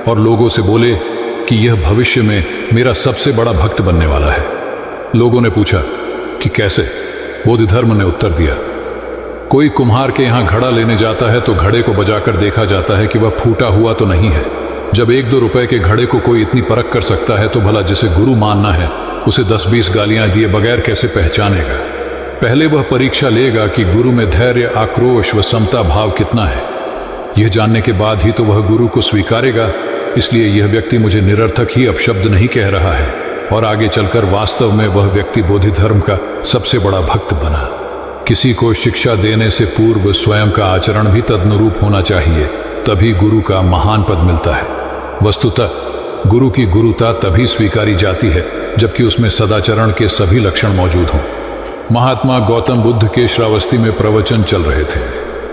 और लोगों से बोले कि यह भविष्य में मेरा सबसे बड़ा भक्त बनने वाला है। लोगों ने पूछा कि कैसे? बोधि धर्म ने उत्तर दिया, कोई कुम्हार के यहाँ घड़ा लेने जाता है तो घड़े को बजाकर देखा जाता है कि वह फूटा हुआ तो नहीं है। जब 1-2 रुपए के घड़े को कोई इतनी परख कर सकता है तो भला जिसे गुरु मानना है उसे 10-20 गालियां दिए बगैर कैसे पहचानेगा? पहले वह परीक्षा लेगा कि गुरु में धैर्य, आक्रोश व समता भाव कितना है। यह जानने के बाद ही तो वह गुरु को स्वीकारेगा। इसलिए यह व्यक्ति मुझे निरर्थक ही अपशब्द नहीं कह रहा है और आगे चलकर वास्तव में वह व्यक्ति बोधि धर्म का सबसे बड़ा भक्त बना। किसी को शिक्षा देने से पूर्व स्वयं का आचरण भी तदनुरूप होना चाहिए, तभी गुरु का महान पद मिलता है। वस्तुतः गुरु की गुरुता तभी स्वीकारी जाती है जबकि उसमें सदाचरण के सभी लक्षण मौजूद हों। महात्मा गौतम बुद्ध के श्रावस्ती में प्रवचन चल रहे थे।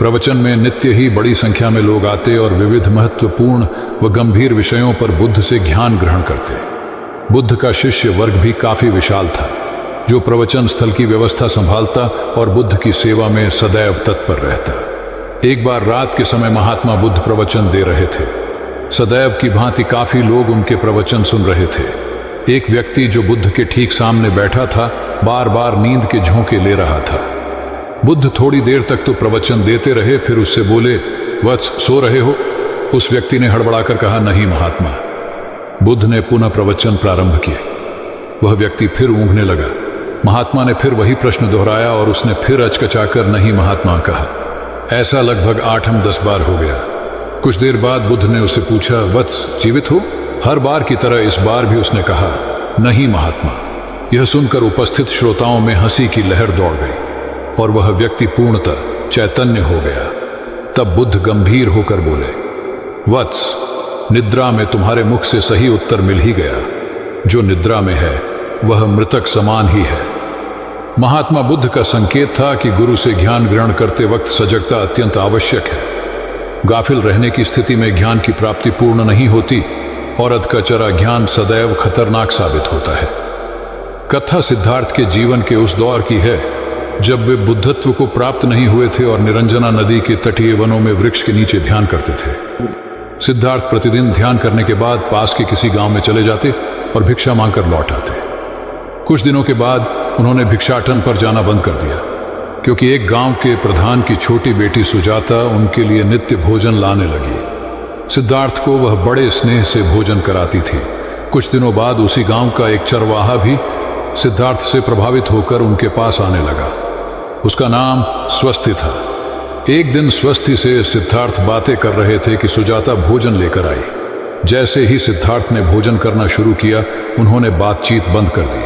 प्रवचन में नित्य ही बड़ी संख्या में लोग आते और विविध महत्वपूर्ण व गंभीर विषयों पर बुद्ध से ज्ञान ग्रहण करते। बुद्ध का शिष्य वर्ग भी काफी विशाल था, जो प्रवचन स्थल की व्यवस्था संभालता और बुद्ध की सेवा में सदैव तत्पर रहता। एक बार रात के समय महात्मा बुद्ध प्रवचन दे रहे थे। सदैव की भांति काफी लोग उनके प्रवचन सुन रहे थे। एक व्यक्ति जो बुद्ध के ठीक सामने बैठा था, बार बार नींद के झोंके ले रहा था। बुद्ध थोड़ी देर तक तो प्रवचन देते रहे, फिर उससे बोले, वत्स, सो रहे हो? उस व्यक्ति ने हड़बड़ाकर कहा, नहीं महात्मा। बुद्ध ने पुनः प्रवचन प्रारंभ किए। वह व्यक्ति फिर ऊँघने लगा। महात्मा ने फिर वही प्रश्न दोहराया और उसने फिर अचकचाकर नहीं महात्मा कहा। ऐसा लगभग 8-10 बार हो गया। कुछ देर बाद बुद्ध ने उससे पूछा, वत्स, जीवित हो? हर बार की तरह इस बार भी उसने कहा, नहीं महात्मा। यह सुनकर उपस्थित श्रोताओं में हंसी की लहर दौड़ गई और वह व्यक्ति पूर्णतः चैतन्य हो गया। तब बुद्ध गंभीर होकर बोले, वत्स, निद्रा में तुम्हारे मुख से सही उत्तर मिल ही गया। जो निद्रा में है वह मृतक समान ही है। महात्मा बुद्ध का संकेत था कि गुरु से ज्ञान ग्रहण करते वक्त सजगता अत्यंत आवश्यक है। गाफिल रहने की स्थिति में ज्ञान की प्राप्ति पूर्ण नहीं होती और अधकचरा ज्ञान सदैव खतरनाक साबित होता है। कथा सिद्धार्थ के जीवन के उस दौर की है जब वे बुद्धत्व को प्राप्त नहीं हुए थे और निरंजना नदी के तटीय वनों में वृक्ष के नीचे ध्यान करते थे। सिद्धार्थ प्रतिदिन ध्यान करने के बाद पास के किसी गांव में चले जाते और भिक्षा मांगकर लौट आते। कुछ दिनों के बाद उन्होंने भिक्षाटन पर जाना बंद कर दिया, क्योंकि एक गांव के प्रधान की छोटी बेटी सुजाता उनके लिए नित्य भोजन लाने लगी। सिद्धार्थ को वह बड़े स्नेह से भोजन कराती थी। कुछ दिनों बाद उसी गांव का एक चरवाहा भी सिद्धार्थ से प्रभावित होकर उनके पास आने लगा। उसका नाम स्वस्ति था। एक दिन स्वस्ति से सिद्धार्थ बातें कर रहे थे कि सुजाता भोजन लेकर आई। जैसे ही सिद्धार्थ ने भोजन करना शुरू किया, उन्होंने बातचीत बंद कर दी।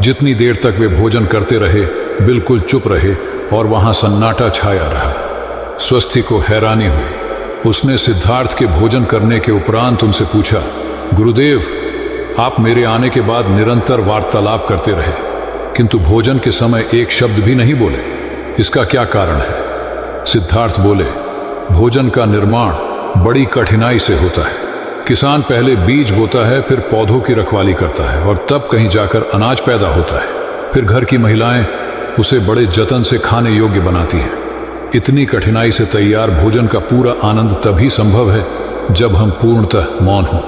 जितनी देर तक वे भोजन करते रहे, बिल्कुल चुप रहे और वहां सन्नाटा छाया रहा। स्वस्ति को हैरानी हुई। उसने सिद्धार्थ के भोजन करने के उपरांत उनसे पूछा, गुरुदेव, आप मेरे आने के बाद निरंतर वार्तालाप करते रहे, किंतु भोजन के समय एक शब्द भी नहीं बोले। इसका क्या कारण है? सिद्धार्थ बोले, भोजन का निर्माण बड़ी कठिनाई से होता है। किसान पहले बीज बोता है, फिर पौधों की रखवाली करता है और तब कहीं जाकर अनाज पैदा होता है। फिर घर की महिलाएं उसे बड़े जतन से खाने योग्य बनाती हैं। इतनी कठिनाई से तैयार भोजन का पूरा आनंद तभी संभव है जब हम पूर्णतः मौन हों।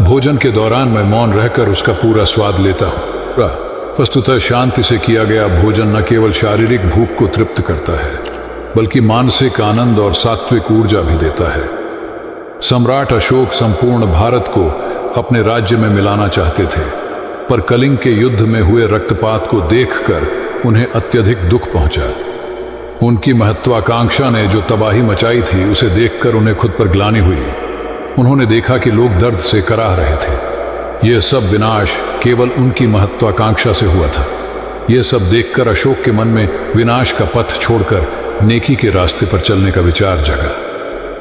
भोजन के दौरान मैं मौन रहकर उसका पूरा स्वाद लेता हूँ। वस्तुतः शांति से किया गया भोजन न केवल शारीरिक भूख को तृप्त करता है, बल्कि मानसिक आनंद और सात्विक ऊर्जा भी देता है। सम्राट अशोक संपूर्ण भारत को अपने राज्य में मिलाना चाहते थे, पर कलिंग के युद्ध में हुए रक्तपात को देखकर उन्हें अत्यधिक दुख पहुंचा। उनकी महत्वाकांक्षा ने जो तबाही मचाई थी, उसे देखकर उन्हें खुद पर ग्लानि हुई। उन्होंने देखा कि लोग दर्द से कराह रहे थे। यह सब विनाश केवल उनकी महत्वाकांक्षा से हुआ था। यह सब देखकर अशोक के मन में विनाश का पथ छोड़कर नेकी के रास्ते पर चलने का विचार जगा।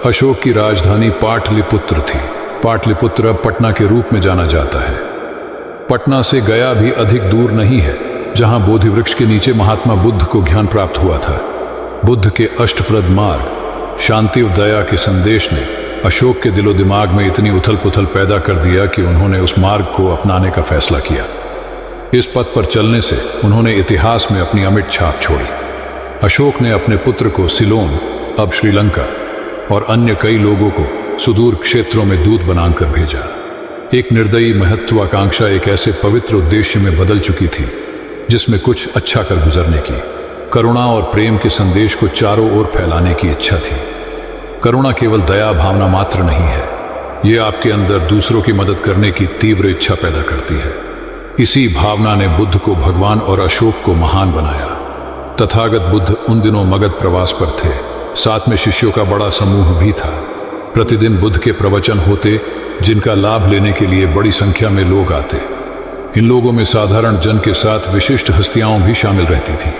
अशोक की राजधानी पाटलिपुत्र थी। पाटलिपुत्र अब पटना के रूप में जाना जाता है। पटना से गया भी अधिक दूर नहीं है, जहां बोधि वृक्ष के नीचे महात्मा बुद्ध को ज्ञान प्राप्त हुआ था। बुद्ध के अष्टप्रद मार्ग, शांति और दया के संदेश ने अशोक के दिलो दिमाग में इतनी उथल पुथल पैदा कर दिया कि उन्होंने उस मार्ग को अपनाने का फैसला किया। इस पथ पर चलने से उन्होंने इतिहास में अपनी अमिट छाप छोड़ी। अशोक ने अपने पुत्र को सिलोन, अब श्रीलंका, और अन्य कई लोगों को सुदूर क्षेत्रों में दूत बनाकर भेजा। एक निर्दयी महत्वाकांक्षा एक ऐसे पवित्र उद्देश्य में बदल चुकी थी जिसमें कुछ अच्छा कर गुजरने की, करुणा और प्रेम के संदेश को चारों ओर फैलाने की इच्छा थी। करुणा केवल दया भावना मात्र नहीं है, ये आपके अंदर दूसरों की मदद करने की तीव्र इच्छा पैदा करती है। इसी भावना ने बुद्ध को भगवान और अशोक को महान बनाया। तथागत बुद्ध उन दिनों मगध प्रवास पर थे। साथ में शिष्यों का बड़ा समूह भी था। प्रतिदिन बुद्ध के प्रवचन होते, जिनका लाभ लेने के लिए बड़ी संख्या में लोग आते। इन लोगों में साधारण जन के साथ विशिष्ट हस्तियां भी शामिल रहती थी।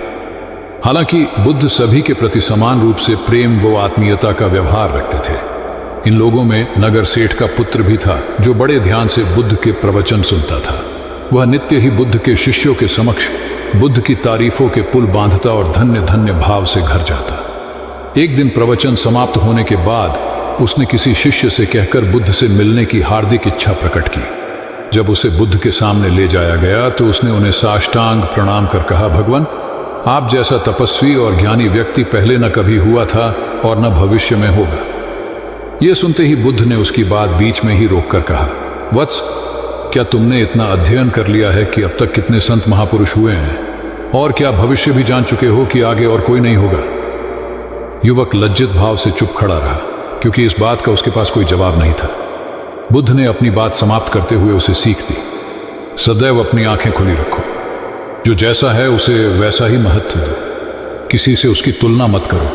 हालांकि बुद्ध सभी के प्रति समान रूप से प्रेम व आत्मीयता का व्यवहार रखते थे। इन लोगों में नगर सेठ का पुत्र भी था, जो बड़े ध्यान से बुद्ध के प्रवचन सुनता था। वह नित्य ही बुद्ध के शिष्यों के समक्ष बुद्ध की तारीफों के पुल बांधता और धन्य धन्य भाव से घर जाता। एक दिन प्रवचन समाप्त होने के बाद उसने किसी शिष्य से कहकर बुद्ध से मिलने की हार्दिक इच्छा प्रकट की। जब उसे बुद्ध के सामने ले जाया गया तो उसने उन्हें साष्टांग प्रणाम कर कहा, भगवान, आप जैसा तपस्वी और ज्ञानी व्यक्ति पहले न कभी हुआ था और न भविष्य में होगा। यह सुनते ही बुद्ध ने उसकी बात बीच में ही रोककर कहा, वत्स, क्या तुमने इतना अध्ययन कर लिया है कि अब तक कितने संत महापुरुष हुए हैं, और क्या भविष्य भी जान चुके हो कि आगे और कोई नहीं होगा? युवक लज्जित भाव से चुप खड़ा रहा, क्योंकि इस बात का उसके पास कोई जवाब नहीं था। बुद्ध ने अपनी बात समाप्त करते हुए उसे सीख दी, सदैव अपनी आंखें खुली रखो। जो जैसा है उसे वैसा ही महत्व दो, किसी से उसकी तुलना मत करो।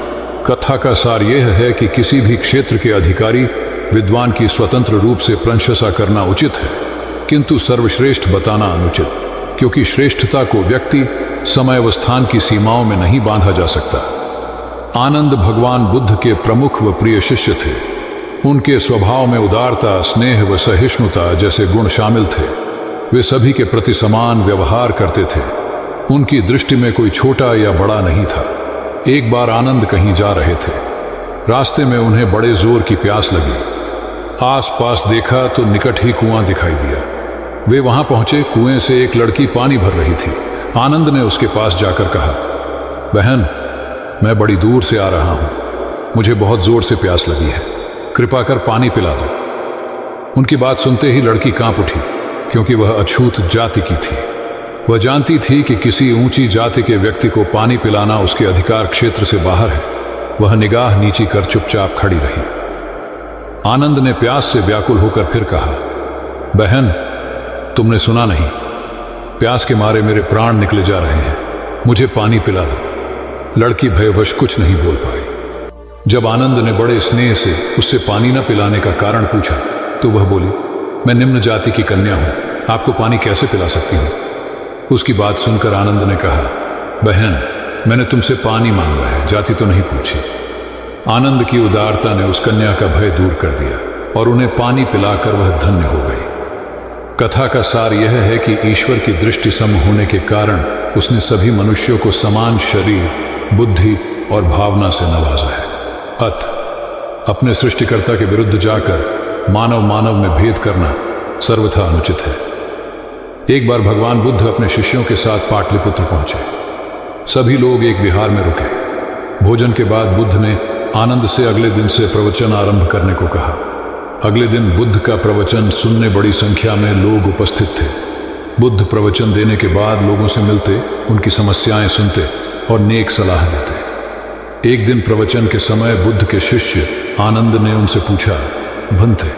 कथा का सार यह है कि किसी भी क्षेत्र के अधिकारी विद्वान की स्वतंत्र रूप से प्रशंसा करना उचित है, किंतु सर्वश्रेष्ठ बताना अनुचित, क्योंकि श्रेष्ठता को व्यक्ति, समय व स्थान की सीमाओं में नहीं बांधा जा सकता। आनंद भगवान बुद्ध के प्रमुख व प्रिय शिष्य थे। उनके स्वभाव में उदारता, स्नेह व सहिष्णुता जैसे गुण शामिल थे। वे सभी के प्रति समान व्यवहार करते थे। उनकी दृष्टि में कोई छोटा या बड़ा नहीं था। एक बार आनंद कहीं जा रहे थे। रास्ते में उन्हें बड़े जोर की प्यास लगी। आसपास देखा तो निकट ही कुआं दिखाई दिया। वे वहां पहुंचे। कुएं से एक लड़की पानी भर रही थी। आनंद ने उसके पास जाकर कहा, बहन, मैं बड़ी दूर से आ रहा हूं, मुझे बहुत जोर से प्यास लगी है, कृपा कर पानी पिला दो। उनकी बात सुनते ही लड़की कांप उठी, क्योंकि वह अछूत जाति की थी। वह जानती थी कि किसी ऊंची जाति के व्यक्ति को पानी पिलाना उसके अधिकार क्षेत्र से बाहर है। वह निगाह नीची कर चुपचाप खड़ी रही। आनंद ने प्यास से व्याकुल होकर फिर कहा, बहन, तुमने सुना नहीं, प्यास के मारे मेरे प्राण निकले जा रहे हैं, मुझे पानी पिला दो। लड़की भयवश कुछ नहीं बोल पाई। जब आनंद ने बड़े स्नेह से उससे पानी न पिलाने का कारण पूछा तो वह बोली, मैं निम्न जाति की कन्या हूं, आपको पानी कैसे पिला सकती हूं? उसकी बात सुनकर आनंद ने कहा, बहन, मैंने तुमसे पानी मांगा है, जाति तो नहीं पूछी। आनंद की उदारता ने उस कन्या का भय दूर कर दिया और उन्हें पानी पिलाकर वह धन्य हो गई। कथा का सार यह है कि ईश्वर की दृष्टि सम होने के कारण उसने सभी मनुष्यों को समान शरीर, बुद्धि और भावना से नवाजा है। अपने सृष्टिकर्ता के विरुद्ध जाकर मानव मानव में भेद करना सर्वथा अनुचित है। एक बार भगवान बुद्ध अपने शिष्यों के साथ पाटलिपुत्र पहुंचे। सभी लोग एक विहार में रुके। भोजन के बाद बुद्ध ने आनंद से अगले दिन से प्रवचन आरंभ करने को कहा। अगले दिन बुद्ध का प्रवचन सुनने बड़ी संख्या में लोग उपस्थित थे। बुद्ध प्रवचन देने के बाद लोगों से मिलते, उनकी समस्याएं सुनते और नेक सलाह देते। एक दिन प्रवचन के समय बुद्ध के शिष्य आनंद ने उनसे पूछा, भंते,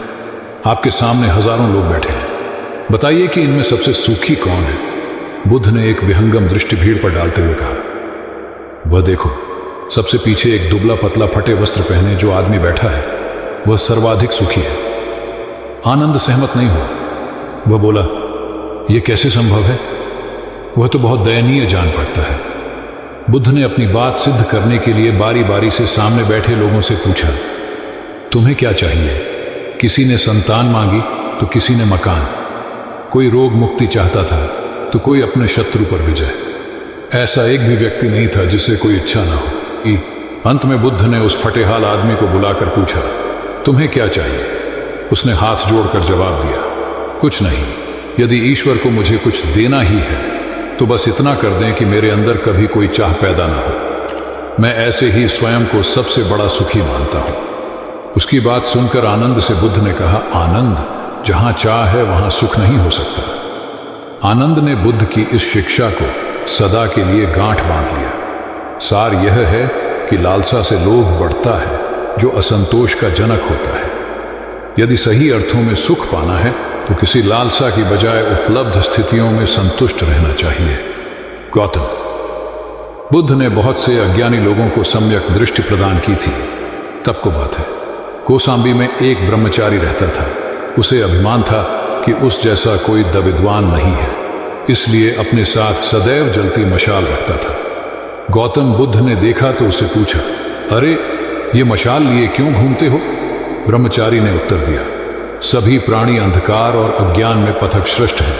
आपके सामने हजारों लोग बैठे हैं, बताइए कि इनमें सबसे सुखी कौन है? बुद्ध ने एक विहंगम दृष्टि भीड़ पर डालते हुए कहा, वह देखो, सबसे पीछे एक दुबला पतला फटे वस्त्र पहने जो आदमी बैठा है, वह सर्वाधिक सुखी है। आनंद सहमत नहीं हुआ। वह बोला, यह कैसे संभव है? वह तो बहुत दयनीय जान पड़ता है। बुद्ध ने अपनी बात सिद्ध करने के लिए बारी बारी से सामने बैठे लोगों से पूछा, तुम्हें क्या चाहिए? किसी ने संतान मांगी तो किसी ने मकान, कोई रोग मुक्ति चाहता था तो कोई अपने शत्रु पर विजय। ऐसा एक भी व्यक्ति नहीं था जिसे कोई इच्छा ना हो। अंत में बुद्ध ने उस फटेहाल आदमी को बुलाकर पूछा, तुम्हें क्या चाहिए? उसने हाथ जोड़कर जवाब दिया, कुछ नहीं, यदि ईश्वर को मुझे कुछ देना ही है तो बस इतना कर दें कि मेरे अंदर कभी कोई चाह पैदा ना हो। मैं ऐसे ही स्वयं को सबसे बड़ा सुखी मानता हूं। उसकी बात सुनकर आनंद से बुद्ध ने कहा, आनंद, जहां चाह है वहां सुख नहीं हो सकता। आनंद ने बुद्ध की इस शिक्षा को सदा के लिए गांठ बांध लिया। सार यह है कि लालसा से लोभ बढ़ता है, जो असंतोष का जनक होता है। यदि सही अर्थों में सुख पाना है तो किसी लालसा की बजाय उपलब्ध स्थितियों में संतुष्ट रहना चाहिए। गौतम बुद्ध ने बहुत से अज्ञानी लोगों को सम्यक दृष्टि प्रदान की थी। तब को बात है, कौसाम्बी में एक ब्रह्मचारी रहता था। उसे अभिमान था कि उस जैसा कोई दविद्वान नहीं है, इसलिए अपने साथ सदैव जलती मशाल रखता था। गौतम बुद्ध ने देखा तो उससे पूछा, अरे, ये मशाल लिए क्यों घूमते हो? ब्रह्मचारी ने उत्तर दिया, सभी प्राणी अंधकार और अज्ञान में पथक श्रेष्ठ हैं,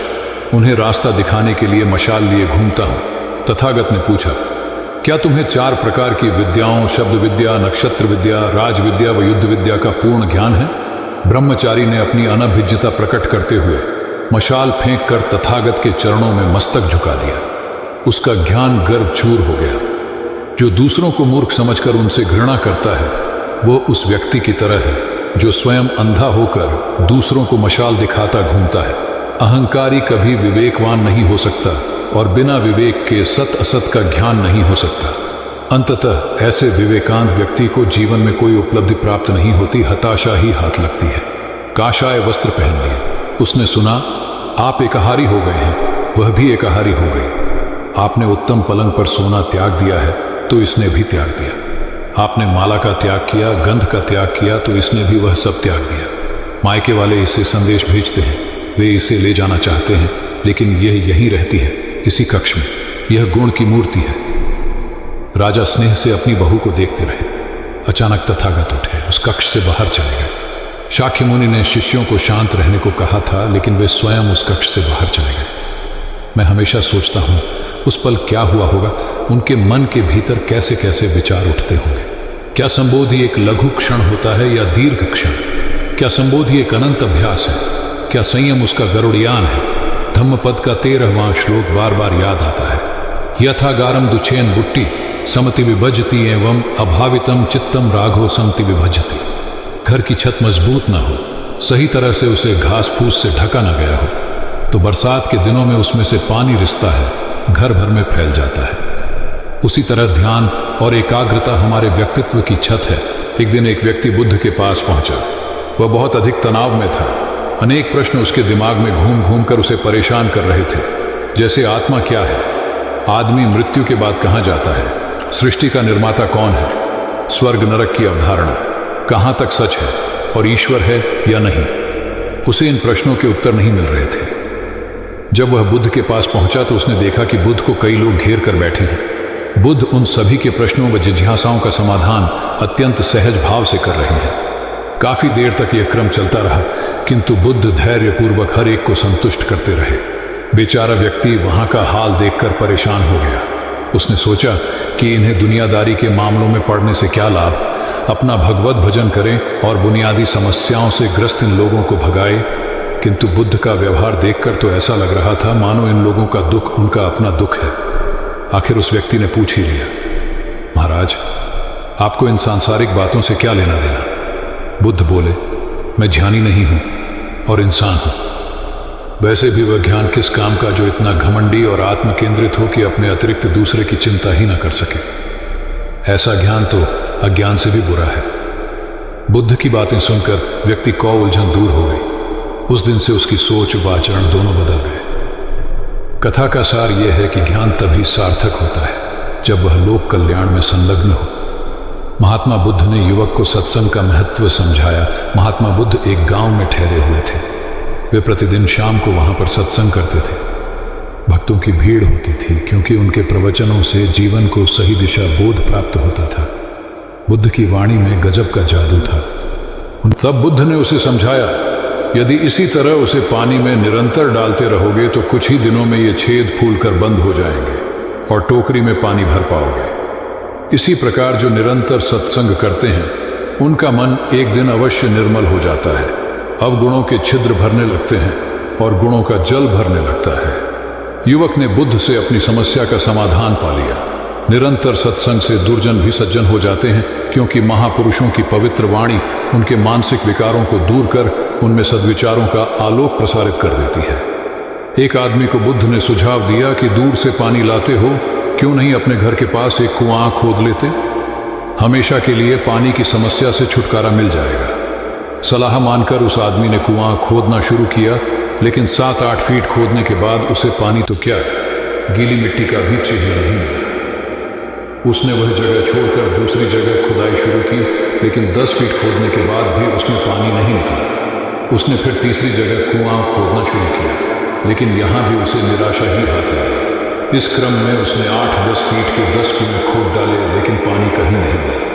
उन्हें रास्ता दिखाने के लिए मशाल लिए घूमता हूं। तथागत ने पूछा, क्या तुम्हें 4 प्रकार की विद्याओं, शब्द विद्या, नक्षत्र विद्या, राज विद्या व युद्ध विद्या का पूर्ण ज्ञान है? ब्रह्मचारी ने अपनी अनभिज्ञता प्रकट करते हुए मशाल फेंक कर तथागत के चरणों में मस्तक झुका दिया। उसका ज्ञान गर्व चूर हो गया। जो दूसरों को मूर्ख समझकर उनसे घृणा करता है, वो उस व्यक्ति की तरह है जो स्वयं अंधा होकर दूसरों को मशाल दिखाता घूमता है। अहंकारी कभी विवेकवान नहीं हो सकता और बिना विवेक के सत असत का ज्ञान नहीं हो सकता। अंततः ऐसे विवेकांत व्यक्ति को जीवन में कोई उपलब्धि प्राप्त नहीं होती, हताशा ही हाथ लगती है। काशाय वस्त्र पहन लिए। उसने सुना आप एकाहारी हो गए हैं, वह भी एकाहारी हो गई। आपने उत्तम पलंग पर सोना त्याग दिया है तो इसने भी त्याग दिया। आपने माला का त्याग किया, गंध का त्याग किया तो इसने भी वह सब त्याग दिया। मायके वाले इसे संदेश भेजते हैं, वे इसे ले जाना चाहते हैं, लेकिन यह यहीं रहती है, इसी कक्ष में। यह गुण की मूर्ति है। राजा स्नेह से अपनी बहू को देखते रहे। अचानक तथागत उठे, उस कक्ष से बाहर चले गए। शाक्य मुनि ने शिष्यों को शांत रहने को कहा था, लेकिन वे स्वयं उस कक्ष से बाहर चले गए। मैं हमेशा सोचता हूं उस पल क्या हुआ होगा, उनके मन के भीतर कैसे कैसे विचार उठते होंगे। क्या संबोधि एक लघु क्षण होता है या दीर्घ क्षण? क्या संबोधि एक अनंत अभ्यास है? क्या संयम उसका गरुड़यान है? धम्मपद का 13वां श्लोक बार बार याद आता है। यथागारम दुचैन बुट्टी समति विभजति एवं अभावितम चित्तम राघो समति विभजति। घर की छत मजबूत ना हो, सही तरह से उसे घास फूस से ढका ना गया हो, तो बरसात के दिनों में उसमें से पानी रिसता है, घर भर में फैल जाता है। उसी तरह ध्यान और एकाग्रता हमारे व्यक्तित्व की छत है। एक दिन एक व्यक्ति बुद्ध के पास पहुंचा। वह बहुत अधिक तनाव में था। अनेक प्रश्न उसके दिमाग में घूम घूम कर उसे परेशान कर रहे थे, जैसे आत्मा क्या है, आदमी मृत्यु के बाद कहां जाता है, सृष्टि का निर्माता कौन है, स्वर्ग नरक की अवधारणा, कहां तक सच है और ईश्वर है या नहीं। उसे इन प्रश्नों के उत्तर नहीं मिल रहे थे। जब वह बुद्ध के पास पहुंचा तो उसने देखा कि बुद्ध को कई लोग घेर कर बैठे हैं। बुद्ध उन सभी के प्रश्नों व जिज्ञासाओं का समाधान अत्यंत सहज भाव से कर रहे हैं। काफी देर तक यह क्रम चलता रहा, किंतु बुद्ध धैर्यपूर्वक हर एक को संतुष्ट करते रहे। बेचारा व्यक्ति वहां का हाल देखकर परेशान हो गया। उसने सोचा कि इन्हें दुनियादारी के मामलों में पड़ने से क्या लाभ, अपना भगवत भजन करें और बुनियादी समस्याओं से ग्रस्त इन लोगों को भगाए। किंतु बुद्ध का व्यवहार देखकर तो ऐसा लग रहा था मानो इन लोगों का दुख उनका अपना दुख है। आखिर उस व्यक्ति ने पूछ ही लिया, महाराज आपको इन सांसारिक बातों से क्या लेना देना? बुद्ध बोले, मैं ज्ञानी नहीं हूं और इंसान हूं। वैसे भी वह ज्ञान किस काम का जो इतना घमंडी और आत्म केंद्रित हो कि अपने अतिरिक्त दूसरे की चिंता ही ना कर सके। ऐसा ज्ञान तो अज्ञान से भी बुरा है। बुद्ध की बातें सुनकर व्यक्ति को उलझन दूर हो गई। उस दिन से उसकी सोच व आचरण दोनों बदल गए। कथा का सार यह है कि ज्ञान तभी सार्थक होता है जब वह लोक कल्याण में संलग्न हो। महात्मा बुद्ध ने युवक को सत्संग का महत्व समझाया। महात्मा बुद्ध एक गांव में ठहरे हुए थे। वे प्रतिदिन शाम को वहां पर सत्संग करते थे। भक्तों की भीड़ होती थी क्योंकि उनके प्रवचनों से जीवन को सही दिशा बोध प्राप्त होता था। बुद्ध की वाणी में गजब का जादू था। तब बुद्ध ने उसे समझाया, यदि इसी तरह उसे पानी में निरंतर डालते रहोगे तो कुछ ही दिनों में ये छेद फूलकर बंद हो जाएंगे और टोकरी में पानी भर पाओगे। इसी प्रकार जो निरंतर सत्संग करते हैं उनका मन एक दिन अवश्य निर्मल हो जाता है। अवगुणों के छिद्र भरने लगते हैं और गुणों का जल भरने लगता है। युवक ने बुद्ध से अपनी समस्या का समाधान पा लिया। निरंतर सत्संग से दुर्जन भी सज्जन हो जाते हैं, क्योंकि महापुरुषों की पवित्र वाणी उनके मानसिक विकारों को दूर कर उनमें सद्विचारों का आलोक प्रसारित कर देती है। एक आदमी को बुद्ध ने सुझाव दिया कि दूर से पानी लाते हो, क्यों नहीं अपने घर के पास एक कुआं खोद लेते? हमेशा के लिए पानी की समस्या से छुटकारा मिल जाएगा। सलाह मानकर उस आदमी ने कुआं खोदना शुरू किया, लेकिन 7-8 फीट खोदने के बाद उसे पानी तो क्या, गीली मिट्टी का भी चिन्ह नहीं मिला। उसने वह जगह छोड़कर दूसरी जगह खुदाई शुरू की, लेकिन 10 फीट खोदने के बाद भी उसमें पानी नहीं निकला। उसने फिर तीसरी जगह कुआं खोदना शुरू किया, लेकिन यहां भी उसे निराशा ही हाथ लगी। इस क्रम में उसने 8-10 फीट के 10 कुएं खोद डाले, लेकिन पानी कहीं नहीं मिला।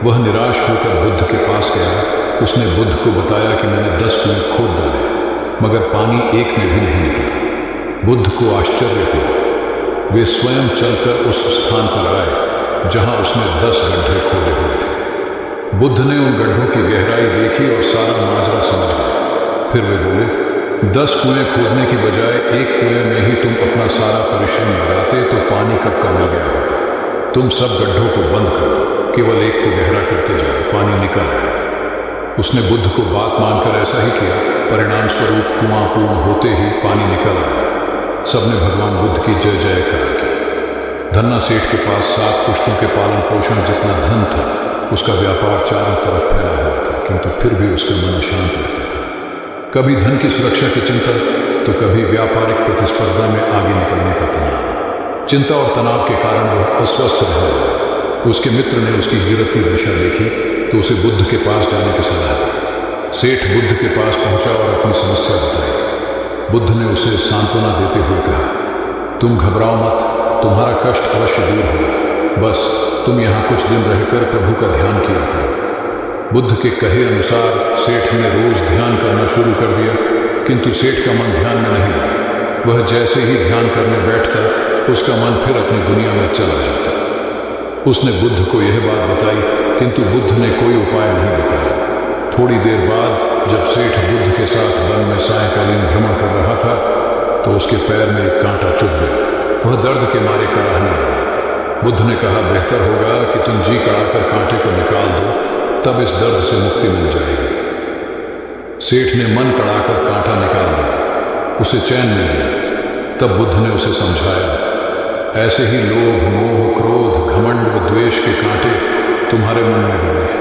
वह निराश होकर बुद्ध के पास गया। उसने बुद्ध को बताया कि मैंने 10 कुएं खोद डाले, मगर पानी एक में भी नहीं निकला। बुद्ध को आश्चर्य हुआ। वे स्वयं चलकर उस स्थान पर आए जहां उसने 10 गड्ढे खोदे हुए थे। बुद्ध ने उन गड्ढों की गहराई देखी और सारा माजरा समझ गए। फिर वे बोले, 10 कुएं खोदने की बजाय एक कुएं में ही तुम अपना सारा परिश्रम लगाते तो पानी कब का मिल गया होता। तुम सब गड्ढों को बंद कर दो, केवल एक को गहरा करते जाओ, पानी निकल आएगा। उसने बुद्ध को बात मानकर ऐसा ही किया। परिणाम स्वरूप कुआं पूर्ण होते ही पानी निकल आया। सबने भगवान बुद्ध की जय जयकार की। धन्ना सेठ के पास 7 पुश्तों के पालन पोषण जितना धन था। उसका व्यापार चारों तरफ फैला हुआ था, किंतु फिर भी उसका मन शांत रहता था। कभी धन की सुरक्षा की चिंता, तो कभी व्यापारिक प्रतिस्पर्धा में आगे निकलने का तनाव। चिंता और तनाव के कारण वह अस्वस्थ रहने लगा। उसके मित्र ने उसकी गिरती दशा देखी तो उसे बुद्ध के पास जाने की सलाह दी। सेठ बुद्ध के पास पहुंचा और अपनी समस्या बताई। बुद्ध ने उसे सांत्वना देते हुए कहा, तुम घबराओ मत, तुम्हारा कष्ट अवश्य दूर होगा। बस तुम यहाँ कुछ दिन रहकर प्रभु का ध्यान किया करो। बुद्ध के कहे अनुसार सेठ ने रोज ध्यान करना शुरू कर दिया, किंतु सेठ का मन ध्यान में नहीं लगा। वह जैसे ही ध्यान करने बैठता, उसका मन फिर अपनी दुनिया में चला जाता। उसने बुद्ध को यह बात बताई, किंतु बुद्ध ने कोई उपाय नहीं बताया। थोड़ी देर बाद जब सेठ बुद्ध के साथ वन में सायंकालीन भ्रमण कर रहा था, तो उसके पैर में एक कांटा चुभ गया। वह दर्द के मारे कराहने लगा। बुद्ध ने कहा, बेहतर होगा कि तुम जी कड़ाकर कांटे को निकाल दो, तब इस दर्द से मुक्ति मिल जाएगी। सेठ ने मन कड़ाकर कांटा निकाल दिया। उसे चैन मिल गया। तब बुद्ध ने उसे समझाया, ऐसे ही लोभ, मोह, क्रोध, घमंड व द्वेष के कांटे तुम्हारे मन में गड़े हैं।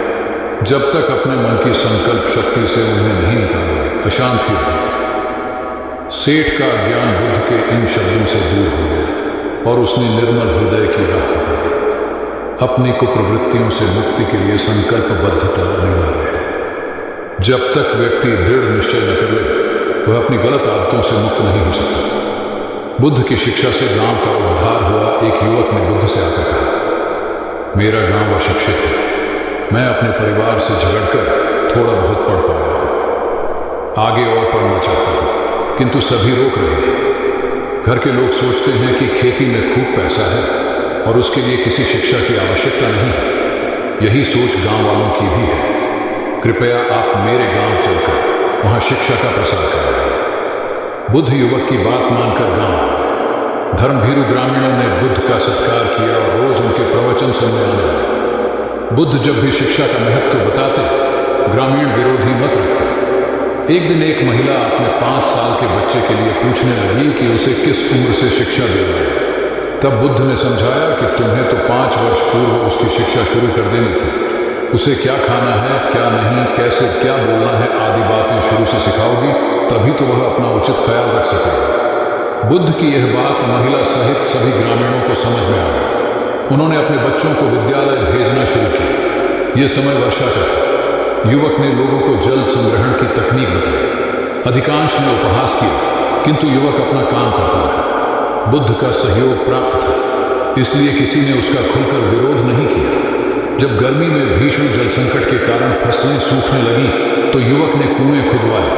जब तक अपने मन की संकल्प शक्ति से उन्हें नहीं निकालोगे, अशांत ही रहोगे। सेठ का ज्ञान बुद्ध के इन शब्दों से दूर हो गया और उसने निर्मल हृदय की राह पकड़ ली। अपनी कुप्रवृत्तियों से मुक्ति के लिए संकल्पबद्धता अनिवार्य है। जब तक व्यक्ति दृढ़ निश्चय न कर ले, वह अपनी गलत आदतों से मुक्त नहीं हो सकता। बुद्ध की शिक्षा से गांव का उद्धार हुआ। एक युवक ने बुद्ध से आकर कहा, मेरा गांव अशिक्षित है। मैं अपने परिवार से झगड़कर थोड़ा बहुत पढ़ पाया हूं। आगे और पढ़ना चाहता हूं, किंतु सभी रोक रहे हैं। घर के लोग सोचते हैं कि खेती में खूब पैसा है और उसके लिए किसी शिक्षा की आवश्यकता नहीं है। यही सोच गांव वालों की भी है। कृपया आप मेरे गांव चलकर वहां शिक्षा का प्रसार करें। बुद्ध युवक की बात मानकर गांव आ गए। धर्मभीरु ग्रामीणों ने बुद्ध का सत्कार किया और रोज उनके प्रवचन सुनने आने लगे। बुद्ध जब भी शिक्षा का महत्व बताते, ग्रामीण विरोधी मत रखते। एक दिन एक महिला अपने 5 साल के बच्चे के लिए पूछने लगी कि उसे किस उम्र से शिक्षा देना है। तब बुद्ध ने समझाया कि तुम्हें तो 5 वर्ष पूर्व उसकी शिक्षा शुरू कर देनी थी। उसे क्या खाना है, क्या नहीं, कैसे क्या बोलना है आदि बातें शुरू से सिखाओगी, तभी तो वह अपना उचित ख्याल रख सकेगा। बुद्ध की यह बात महिला सहित सभी ग्रामीणों को समझ में आ गई। उन्होंने अपने बच्चों को विद्यालय भेजना शुरू किया। यह समय वर्षा का था। युवक ने लोगों को जल संग्रहण की तकनीक बताई। अधिकांश ने उपहास किया, किंतु युवक अपना काम करता रहा। बुद्ध का सहयोग प्राप्त था, इसलिए किसी ने उसका खुलकर विरोध नहीं किया। जब गर्मी में भीषण जल संकट के कारण फसलें सूखने लगी, तो युवक ने कुएं खुदवाए,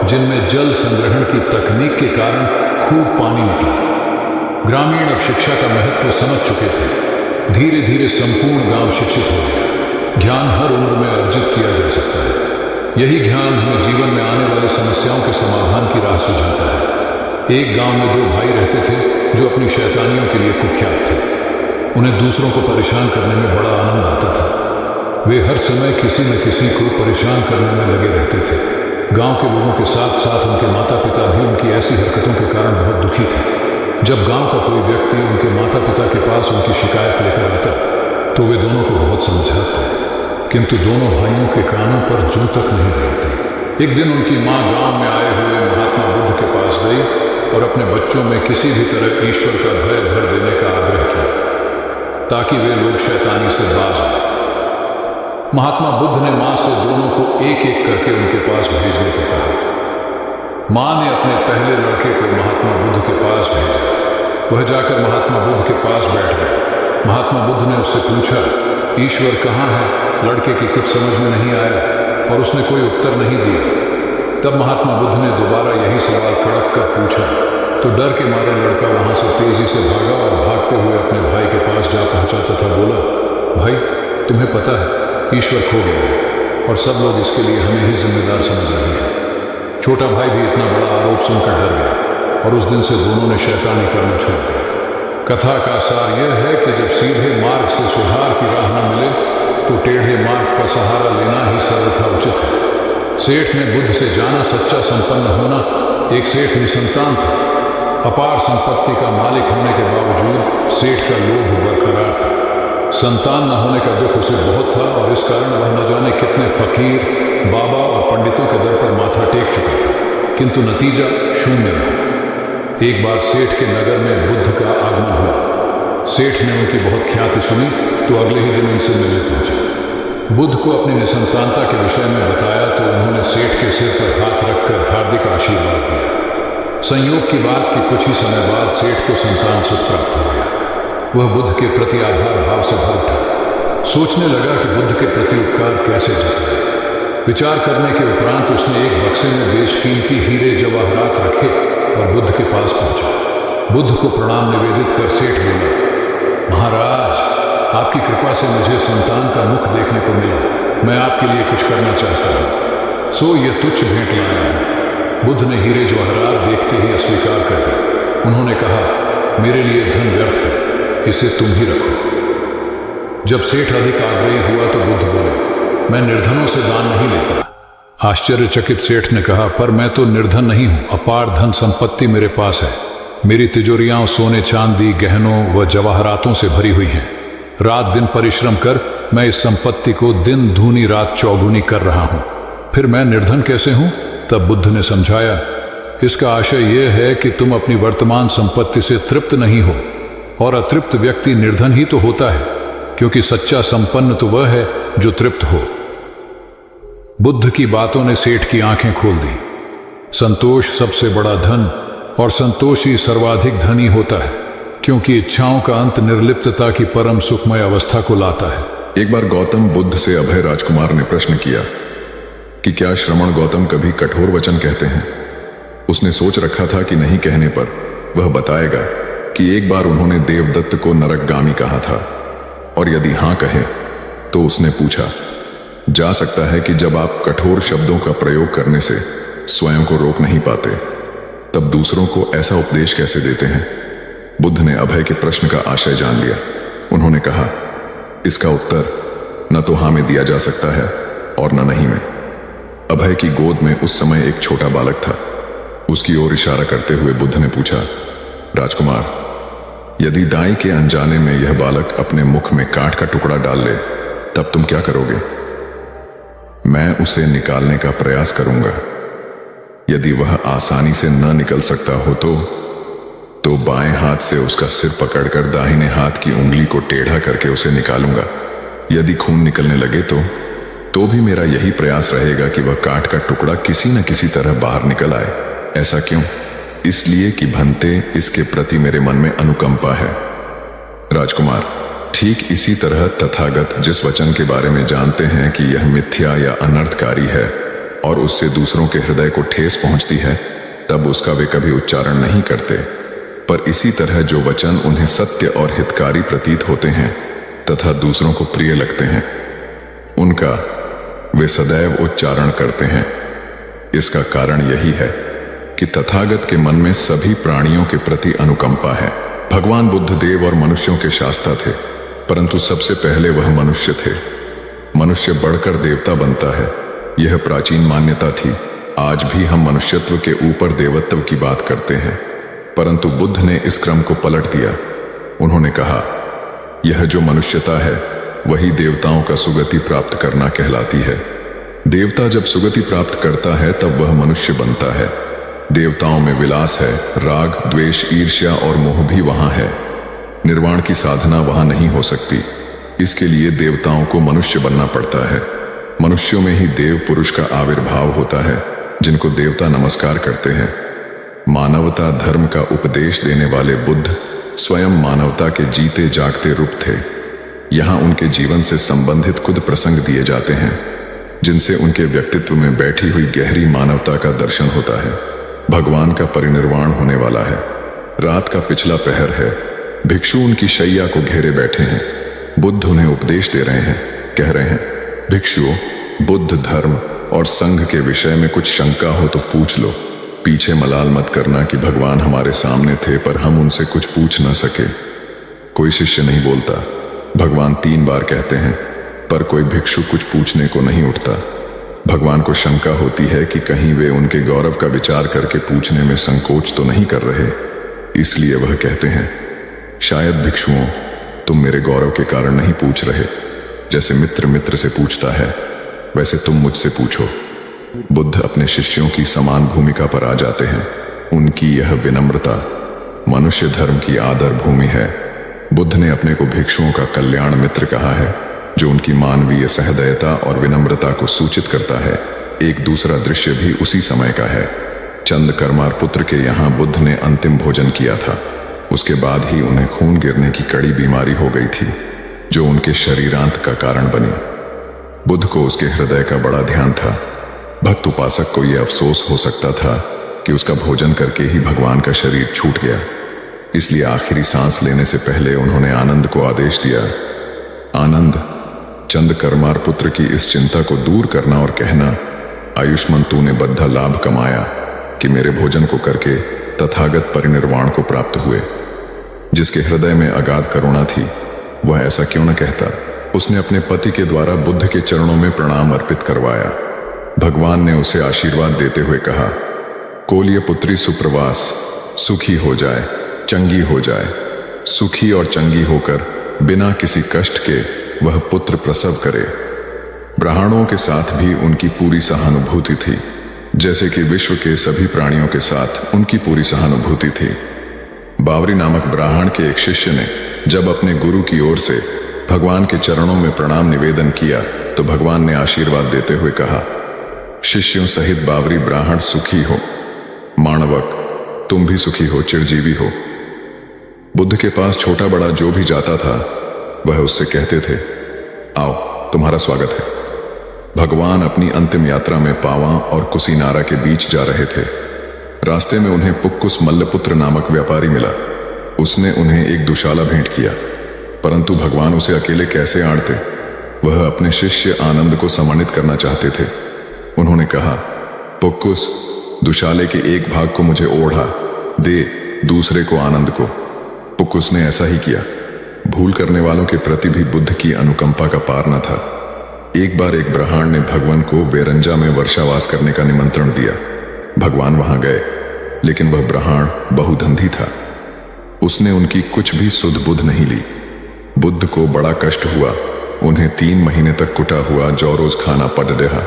जिनमें जल संग्रहण की तकनीक के कारण खूब पानी निकला। ग्रामीण अब शिक्षा का महत्व समझ चुके थे। धीरे धीरे संपूर्ण गांव शिक्षित हो गया। ज्ञान हर उम्र में अर्जित किया जा सकता है। यही ज्ञान हमें जीवन में आने वाली समस्याओं के समाधान की राह सुझाता है। एक गांव में 2 भाई रहते थे जो अपनी शैतानियों के लिए कुख्यात थे। उन्हें दूसरों को परेशान करने में बड़ा आनंद आता था। वे हर समय किसी न किसी को परेशान करने में लगे रहते थे। गांव के लोगों के साथ साथ उनके माता पिता भी उनकी ऐसी हरकतों के कारण बहुत दुखी थे। जब गांव का कोई व्यक्ति उनके माता पिता के पास उनकी शिकायत लेकर आता, तो वे दोनों को बहुत समझाते, किंतु दोनों भाइयों के कानों पर जूं तक नहीं रहती। एक दिन उनकी मां गांव में आए हुए महात्मा बुद्ध के पास गई और अपने बच्चों में किसी भी तरह ईश्वर का भय भर देने का आग्रह किया, ताकि वे लोग शैतानी से बाज आए। महात्मा बुद्ध ने मां से दोनों को एक एक करके उनके पास भेजने को कहा। मां ने अपने पहले लड़के को महात्मा बुद्ध के पास भेजा। वह जाकर महात्मा बुद्ध के पास बैठ गया। महात्मा बुद्ध ने उससे पूछा, ईश्वर कहाँ है? लड़के की कुछ समझ में नहीं आया और उसने कोई उत्तर नहीं दिया। तब महात्मा बुद्ध ने दोबारा यही सवाल कड़क कर पूछा, तो डर के मारे लड़का वहां से तेजी से भागा और भागते हुए अपने भाई के पास जा पहुंचा तथा बोला, भाई तुम्हें पता है ईश्वर खो गया है और सब लोग इसके लिए हमें ही जिम्मेदार समझ रहे हैं। छोटा भाई भी इतना बड़ा आरोप सुनकर डर गया और उस दिन से दोनों ने शैतानी करना छोड़ दिया। कथा का सार यह है कि जब सीधे मार्ग से सुधार की राह न मिले तो टेढ़े मार्ग का सहारा लेना ही सर्वथा उचित है। सेठ ने बुद्ध से जाना सच्चा संपन्न होना। एक सेठ निसंतान था। अपार संपत्ति का मालिक होने के बावजूद सेठ का लोभ बरकरार था। संतान न होने का दुख उसे बहुत था और इस कारण वह न जाने कितने फकीर, बाबा और पंडितों के दर पर माथा टेक चुका था, किंतु नतीजा शून्य रहा। एक बार सेठ के नगर में बुद्ध का आगमन हुआ। सेठ ने उनकी बहुत ख्याति सुनी तो अगले ही दिन उनसे मिलने पहुंचा। बुद्ध को अपनी निसंतानता के विषय में बताया तो उन्होंने सेठ के सिर पर हाथ रखकर हार्दिक आशीर्वाद दिया। संयोग की बात कि कुछ ही समय बाद सेठ को संतान सुख प्राप्त हो गया। वह बुद्ध के प्रति आभार भाव से भर उठा। सोचने लगा कि बुद्ध के प्रति उपकार कैसे जताए। विचार करने के उपरांत उसने एक बक्से में बेशकीमती हीरे जवाहरात रखे और बुद्ध के पास पहुंचा। बुद्ध को प्रणाम निवेदित कर सेठ बोला, महाराज, आपकी कृपा से मुझे संतान का मुख देखने को मिला। मैं आपके लिए कुछ करना चाहता हूँ, सो ये तुच्छ भेंट लाया हूँ। बुद्ध ने हीरे जवाहरात देखते ही अस्वीकार कर दिया। उन्होंने कहा, मेरे लिए धन व्यर्थ है, इसे तुम ही रखो। जब सेठ अधिक आग्रही हुआ तो बुद्ध बोले, मैं निर्धनों से दान नहीं लेता। आश्चर्यचकित सेठ ने कहा, पर मैं तो निर्धन नहीं हूं, अपार धन संपत्ति मेरे पास है। मेरी तिजोरियां सोने चांदी गहनों व जवाहरातों से भरी हुई हैं। रात दिन परिश्रम कर मैं इस संपत्ति को दिन दूनी रात चौगुनी कर रहा हूं, फिर मैं निर्धन कैसे हूं? तब बुद्ध ने समझाया, इसका आशय यह है कि तुम अपनी वर्तमान संपत्ति से तृप्त नहीं हो, और अतृप्त व्यक्ति निर्धन ही तो होता है, क्योंकि सच्चा संपन्न तो वह है जो तृप्त हो। बुद्ध की बातों ने सेठ की आंखें खोल दी। संतोष सबसे बड़ा धन और संतोषी सर्वाधिक धनी होता है, क्योंकि इच्छाओं का अंत निर्लिप्तता की परम सुखमय अवस्था को लाता है। एक बार गौतम बुद्ध से अभय राजकुमार ने प्रश्न किया कि क्या श्रमण गौतम कभी कठोर वचन कहते हैं। उसने सोच रखा था कि नहीं कहने पर वह बताएगा कि एक बार उन्होंने देवदत्त को नरकगामी कहा था, और यदि हां कहे तो उसने पूछा, जा सकता है कि जब आप कठोर शब्दों का प्रयोग करने से स्वयं को रोक नहीं पाते, तब दूसरों को ऐसा उपदेश कैसे देते हैं। बुद्ध ने अभय के प्रश्न का आशय जान लिया। उन्होंने कहा, इसका उत्तर न तो हां में दिया जा सकता है और न नहीं में। अभय की गोद में उस समय एक छोटा बालक था। उसकी ओर इशारा करते हुए बुद्ध ने पूछा, राजकुमार, यदि दाई के अनजाने में यह बालक अपने मुख में काठ का टुकड़ा डाल ले, तब तुम क्या करोगे? मैं उसे निकालने का प्रयास करूंगा। यदि वह आसानी से न निकल सकता हो तो बाएं हाथ से उसका सिर पकड़कर दाहिने हाथ की उंगली को टेढ़ा करके उसे निकालूंगा। यदि खून निकलने लगे तो भी मेरा यही प्रयास रहेगा कि वह काठ का टुकड़ा किसी न किसी तरह बाहर निकल आए। ऐसा क्यों? इसलिए कि भंते इसके प्रति मेरे मन में अनुकंपा है। राजकुमार, ठीक इसी तरह तथागत जिस वचन के बारे में जानते हैं कि यह मिथ्या या अनर्थकारी है और उससे दूसरों के हृदय को ठेस पहुंचती है, तब उसका वे कभी उच्चारण नहीं करते। पर इसी तरह जो वचन उन्हें सत्य और हितकारी प्रतीत होते हैं तथा दूसरों को प्रिय लगते हैं, उनका वे सदैव उच्चारण करते हैं। इसका कारण यही है कि तथागत के मन में सभी प्राणियों के प्रति अनुकंपा है। भगवान बुद्ध देव और मनुष्यों के शास्ता थे, परंतु सबसे पहले वह मनुष्य थे। मनुष्य बढ़कर देवता बनता है, यह प्राचीन मान्यता थी। आज भी हम मनुष्यत्व के ऊपर देवत्व की बात करते हैं, परंतु बुद्ध ने इस क्रम को पलट दिया। उन्होंने कहा, यह जो मनुष्यता है वही देवताओं का सुगति प्राप्त करना कहलाती है। देवता जब सुगति प्राप्त करता है तब वह मनुष्य बनता है। देवताओं में विलास है, राग, द्वेष, ईर्ष्या और मोह भी वहां है। निर्वाण की साधना वहां नहीं हो सकती। इसके लिए देवताओं को मनुष्य बनना पड़ता है। मनुष्यों में ही देव पुरुष का आविर्भाव होता है, जिनको देवता नमस्कार करते हैं। मानवता धर्म का उपदेश देने वाले बुद्ध स्वयं मानवता के जीते जागते रूप थे। यहाँ उनके जीवन से संबंधित खुद प्रसंग दिए जाते हैं, जिनसे उनके व्यक्तित्व में बैठी हुई गहरी मानवता का दर्शन होता है। भगवान का परिनिर्वाण होने वाला है। रात का पिछला पहर है। भिक्षु उनकी शैया को घेरे बैठे हैं। बुद्ध उन्हें उपदेश दे रहे हैं। कह रहे हैं, भिक्षुओं, बुद्ध धर्म और संघ के विषय में कुछ शंका हो तो पूछ लो। पीछे मलाल मत करना कि भगवान हमारे सामने थे पर हम उनसे कुछ पूछ न सके। कोई शिष्य नहीं बोलता। भगवान 3 बार कहते हैं, पर कोई भिक्षु कुछ पूछने को नहीं उठता। भगवान को शंका होती है कि कहीं वे उनके गौरव का विचार करके पूछने में संकोच तो नहीं कर रहे। इसलिए वह कहते हैं, शायद भिक्षुओं, तुम मेरे गौरव के कारण नहीं पूछ रहे। जैसे मित्र मित्र से पूछता है, वैसे तुम मुझसे पूछो। बुद्ध अपने शिष्यों की समान भूमिका पर आ जाते हैं। उनकी यह विनम्रता मनुष्य धर्म की आदर भूमि है। बुद्ध ने अपने को भिक्षुओं का कल्याण मित्र कहा है, जो उनकी मानवीय सहृदयता और विनम्रता को सूचित करता है। एक दूसरा दृश्य भी उसी समय का है। चंद करमार पुत्र के यहाँ बुद्ध ने अंतिम भोजन किया था। उसके बाद ही उन्हें खून गिरने की कड़ी बीमारी हो गई थी, जो उनके शरीरांत का कारण बनी। बुद्ध को उसके हृदय का बड़ा ध्यान था। भक्त उपासक को यह अफसोस हो सकता था कि उसका भोजन करके ही भगवान का शरीर छूट गया। इसलिए आखिरी सांस लेने से पहले उन्होंने आनंद को आदेश दिया, आनंद, चंद करमार पुत्र की इस चिंता को दूर करना और कहना, आयुष्मान तूने बद्धा लाभ कमाया कि मेरे भोजन को करके तथागत परिनिर्वाण को प्राप्त हुए। जिसके हृदय में अगाध करुणा थी, वह ऐसा क्यों न कहता। उसने अपने पति के द्वारा बुद्ध के चरणों में प्रणाम अर्पित करवाया। भगवान ने उसे आशीर्वाद देते हुए कहा, कोलिय पुत्री सुप्रवास, सुखी हो जाए, चंगी हो जाए। सुखी और चंगी होकर बिना किसी कष्ट के वह पुत्र प्रसव करे। ब्राह्मणों के साथ भी उनकी पूरी सहानुभूति थी, जैसे कि विश्व के सभी प्राणियों के साथ उनकी पूरी सहानुभूति थी। बावरी नामक ब्राह्मण के एक शिष्य ने जब अपने गुरु की ओर से भगवान के चरणों में प्रणाम निवेदन किया तो भगवान ने आशीर्वाद देते हुए कहा, शिष्यों सहित बावरी ब्राह्मण सुखी हो। माणवक, तुम भी सुखी हो, चिरजीवी हो। बुद्ध के पास छोटा बड़ा जो भी जाता था, वह उससे कहते थे, आओ, तुम्हारा स्वागत है। भगवान अपनी अंतिम यात्रा में पावा और कुसीनारा के बीच जा रहे थे। रास्ते में उन्हें पुक्कुस मल्लपुत्र नामक व्यापारी मिला। उसने उन्हें एक दुशाला भेंट किया, परंतु भगवान उसे अकेले कैसे आड़ते। वह अपने शिष्य आनंद को सम्मानित करना चाहते थे। उन्होंने कहा, पुक्कुस, दुशाले के एक भाग को मुझे ओढ़ा दे, दूसरे को आनंद को। पुक्कुस ने ऐसा ही किया। भूल करने वालों के प्रति भी बुद्ध की अनुकंपा का पार न था। एक बार एक ब्राह्मण ने भगवान को वेरंजा में वर्षावास करने का निमंत्रण दिया। भगवान वहां गए, लेकिन वह ब्राह्मण बहुधंधी था। उसने उनकी कुछ भी सुध बुध नहीं ली। बुद्ध को बड़ा कष्ट हुआ। उन्हें 3 महीने तक कुटा हुआ जौ रोज खाना पड़ रहा,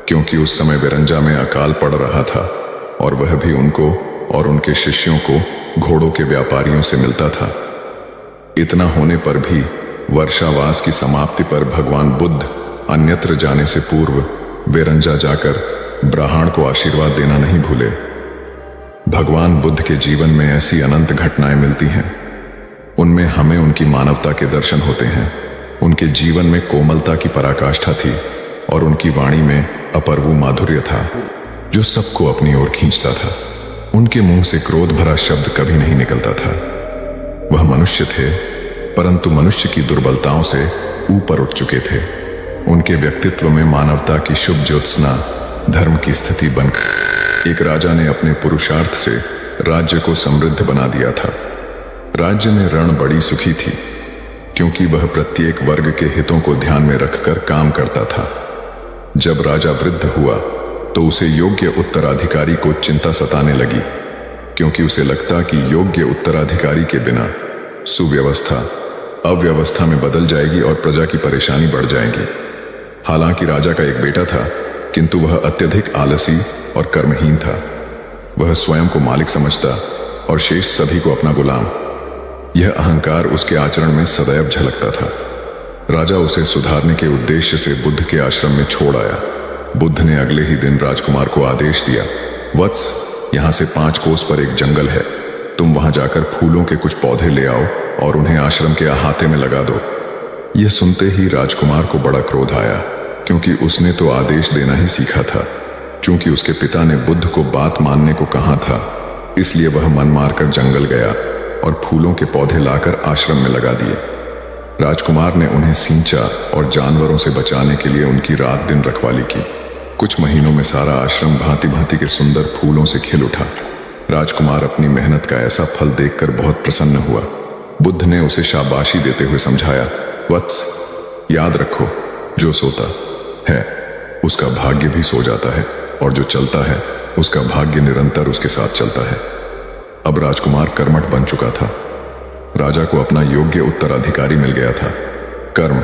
क्योंकि उस समय वेरंजा में अकाल पड़ रहा था और वह भी उनको और उनके शिष्यों को घोड़ों के व्यापारियों से मिलता था। इतना होने पर भी वर्षावास की समाप्ति पर भगवान बुद्ध अन्यत्र जाने से पूर्व वेरंजा जाकर ब्राह्मण को आशीर्वाद देना नहीं भूले। भगवान बुद्ध के जीवन में ऐसी अनंत घटनाएं मिलती हैं। उनमें हमें उनकी मानवता के दर्शन होते हैं। उनके जीवन में कोमलता की पराकाष्ठा थी और उनकी वाणी में अपूर्व माधुर्य था, जो सबको अपनी ओर खींचता था। उनके मुंह से क्रोध भरा शब्द कभी नहीं निकलता था। वह मनुष्य थे, परंतु मनुष्य की दुर्बलताओं से ऊपर उठ चुके थे। उनके व्यक्तित्व में मानवता की शुभ ज्योत्सना धर्म की स्थिति बनकर एक राजा ने अपने पुरुषार्थ से राज्य को समृद्ध बना दिया था। राज्य में रण बड़ी सुखी थी, क्योंकि वह प्रत्येक वर्ग के हितों को ध्यान में रखकर काम करता था। जब राजा वृद्ध हुआ तो उसे योग्य उत्तराधिकारी को चिंता सताने लगी, क्योंकि उसे लगता कि योग्य उत्तराधिकारी के बिना सुव्यवस्था अव्यवस्था में बदल जाएगी और प्रजा की परेशानी बढ़ जाएगी। हालांकि राजा का एक बेटा था, किंतु वह अत्यधिक आलसी और कर्महीन था। वह स्वयं को मालिक समझता और शेष सभी को अपना गुलाम। यह अहंकार उसके आचरण में सदैव झलकता था। राजा उसे सुधारने के उद्देश्य से बुद्ध के आश्रम में छोड़ आया। बुद्ध ने अगले ही दिन राजकुमार को आदेश दिया, वत्स, यहाँ से 5 कोस पर एक जंगल है। तुम वहां जाकर फूलों के कुछ पौधे ले आओ और उन्हें आश्रम के अहाते में लगा दो। यह सुनते ही राजकुमार को बड़ा क्रोध आया, क्योंकि उसने तो आदेश देना ही सीखा था। चूंकि उसके पिता ने बुद्ध को बात मानने को कहा था, इसलिए वह मन मारकर जंगल गया और फूलों के पौधे लाकर आश्रम में लगा दिए। राजकुमार ने उन्हें सींचा और जानवरों से बचाने के लिए उनकी रात दिन रखवाली की। कुछ महीनों में सारा आश्रम भांति भांति के सुंदर फूलों से खिल उठा। राजकुमार अपनी मेहनत का ऐसा फल देखकर बहुत प्रसन्न हुआ। बुद्ध ने उसे शाबाशी देते हुए समझाया, वत्स, याद रखो, जो सोता है उसका भाग्य भी सो जाता है, और जो चलता है उसका भाग्य निरंतर उसके साथ चलता है। अब राजकुमार कर्मठ बन चुका था। राजा को अपना योग्य उत्तराधिकारी मिल गया था। कर्म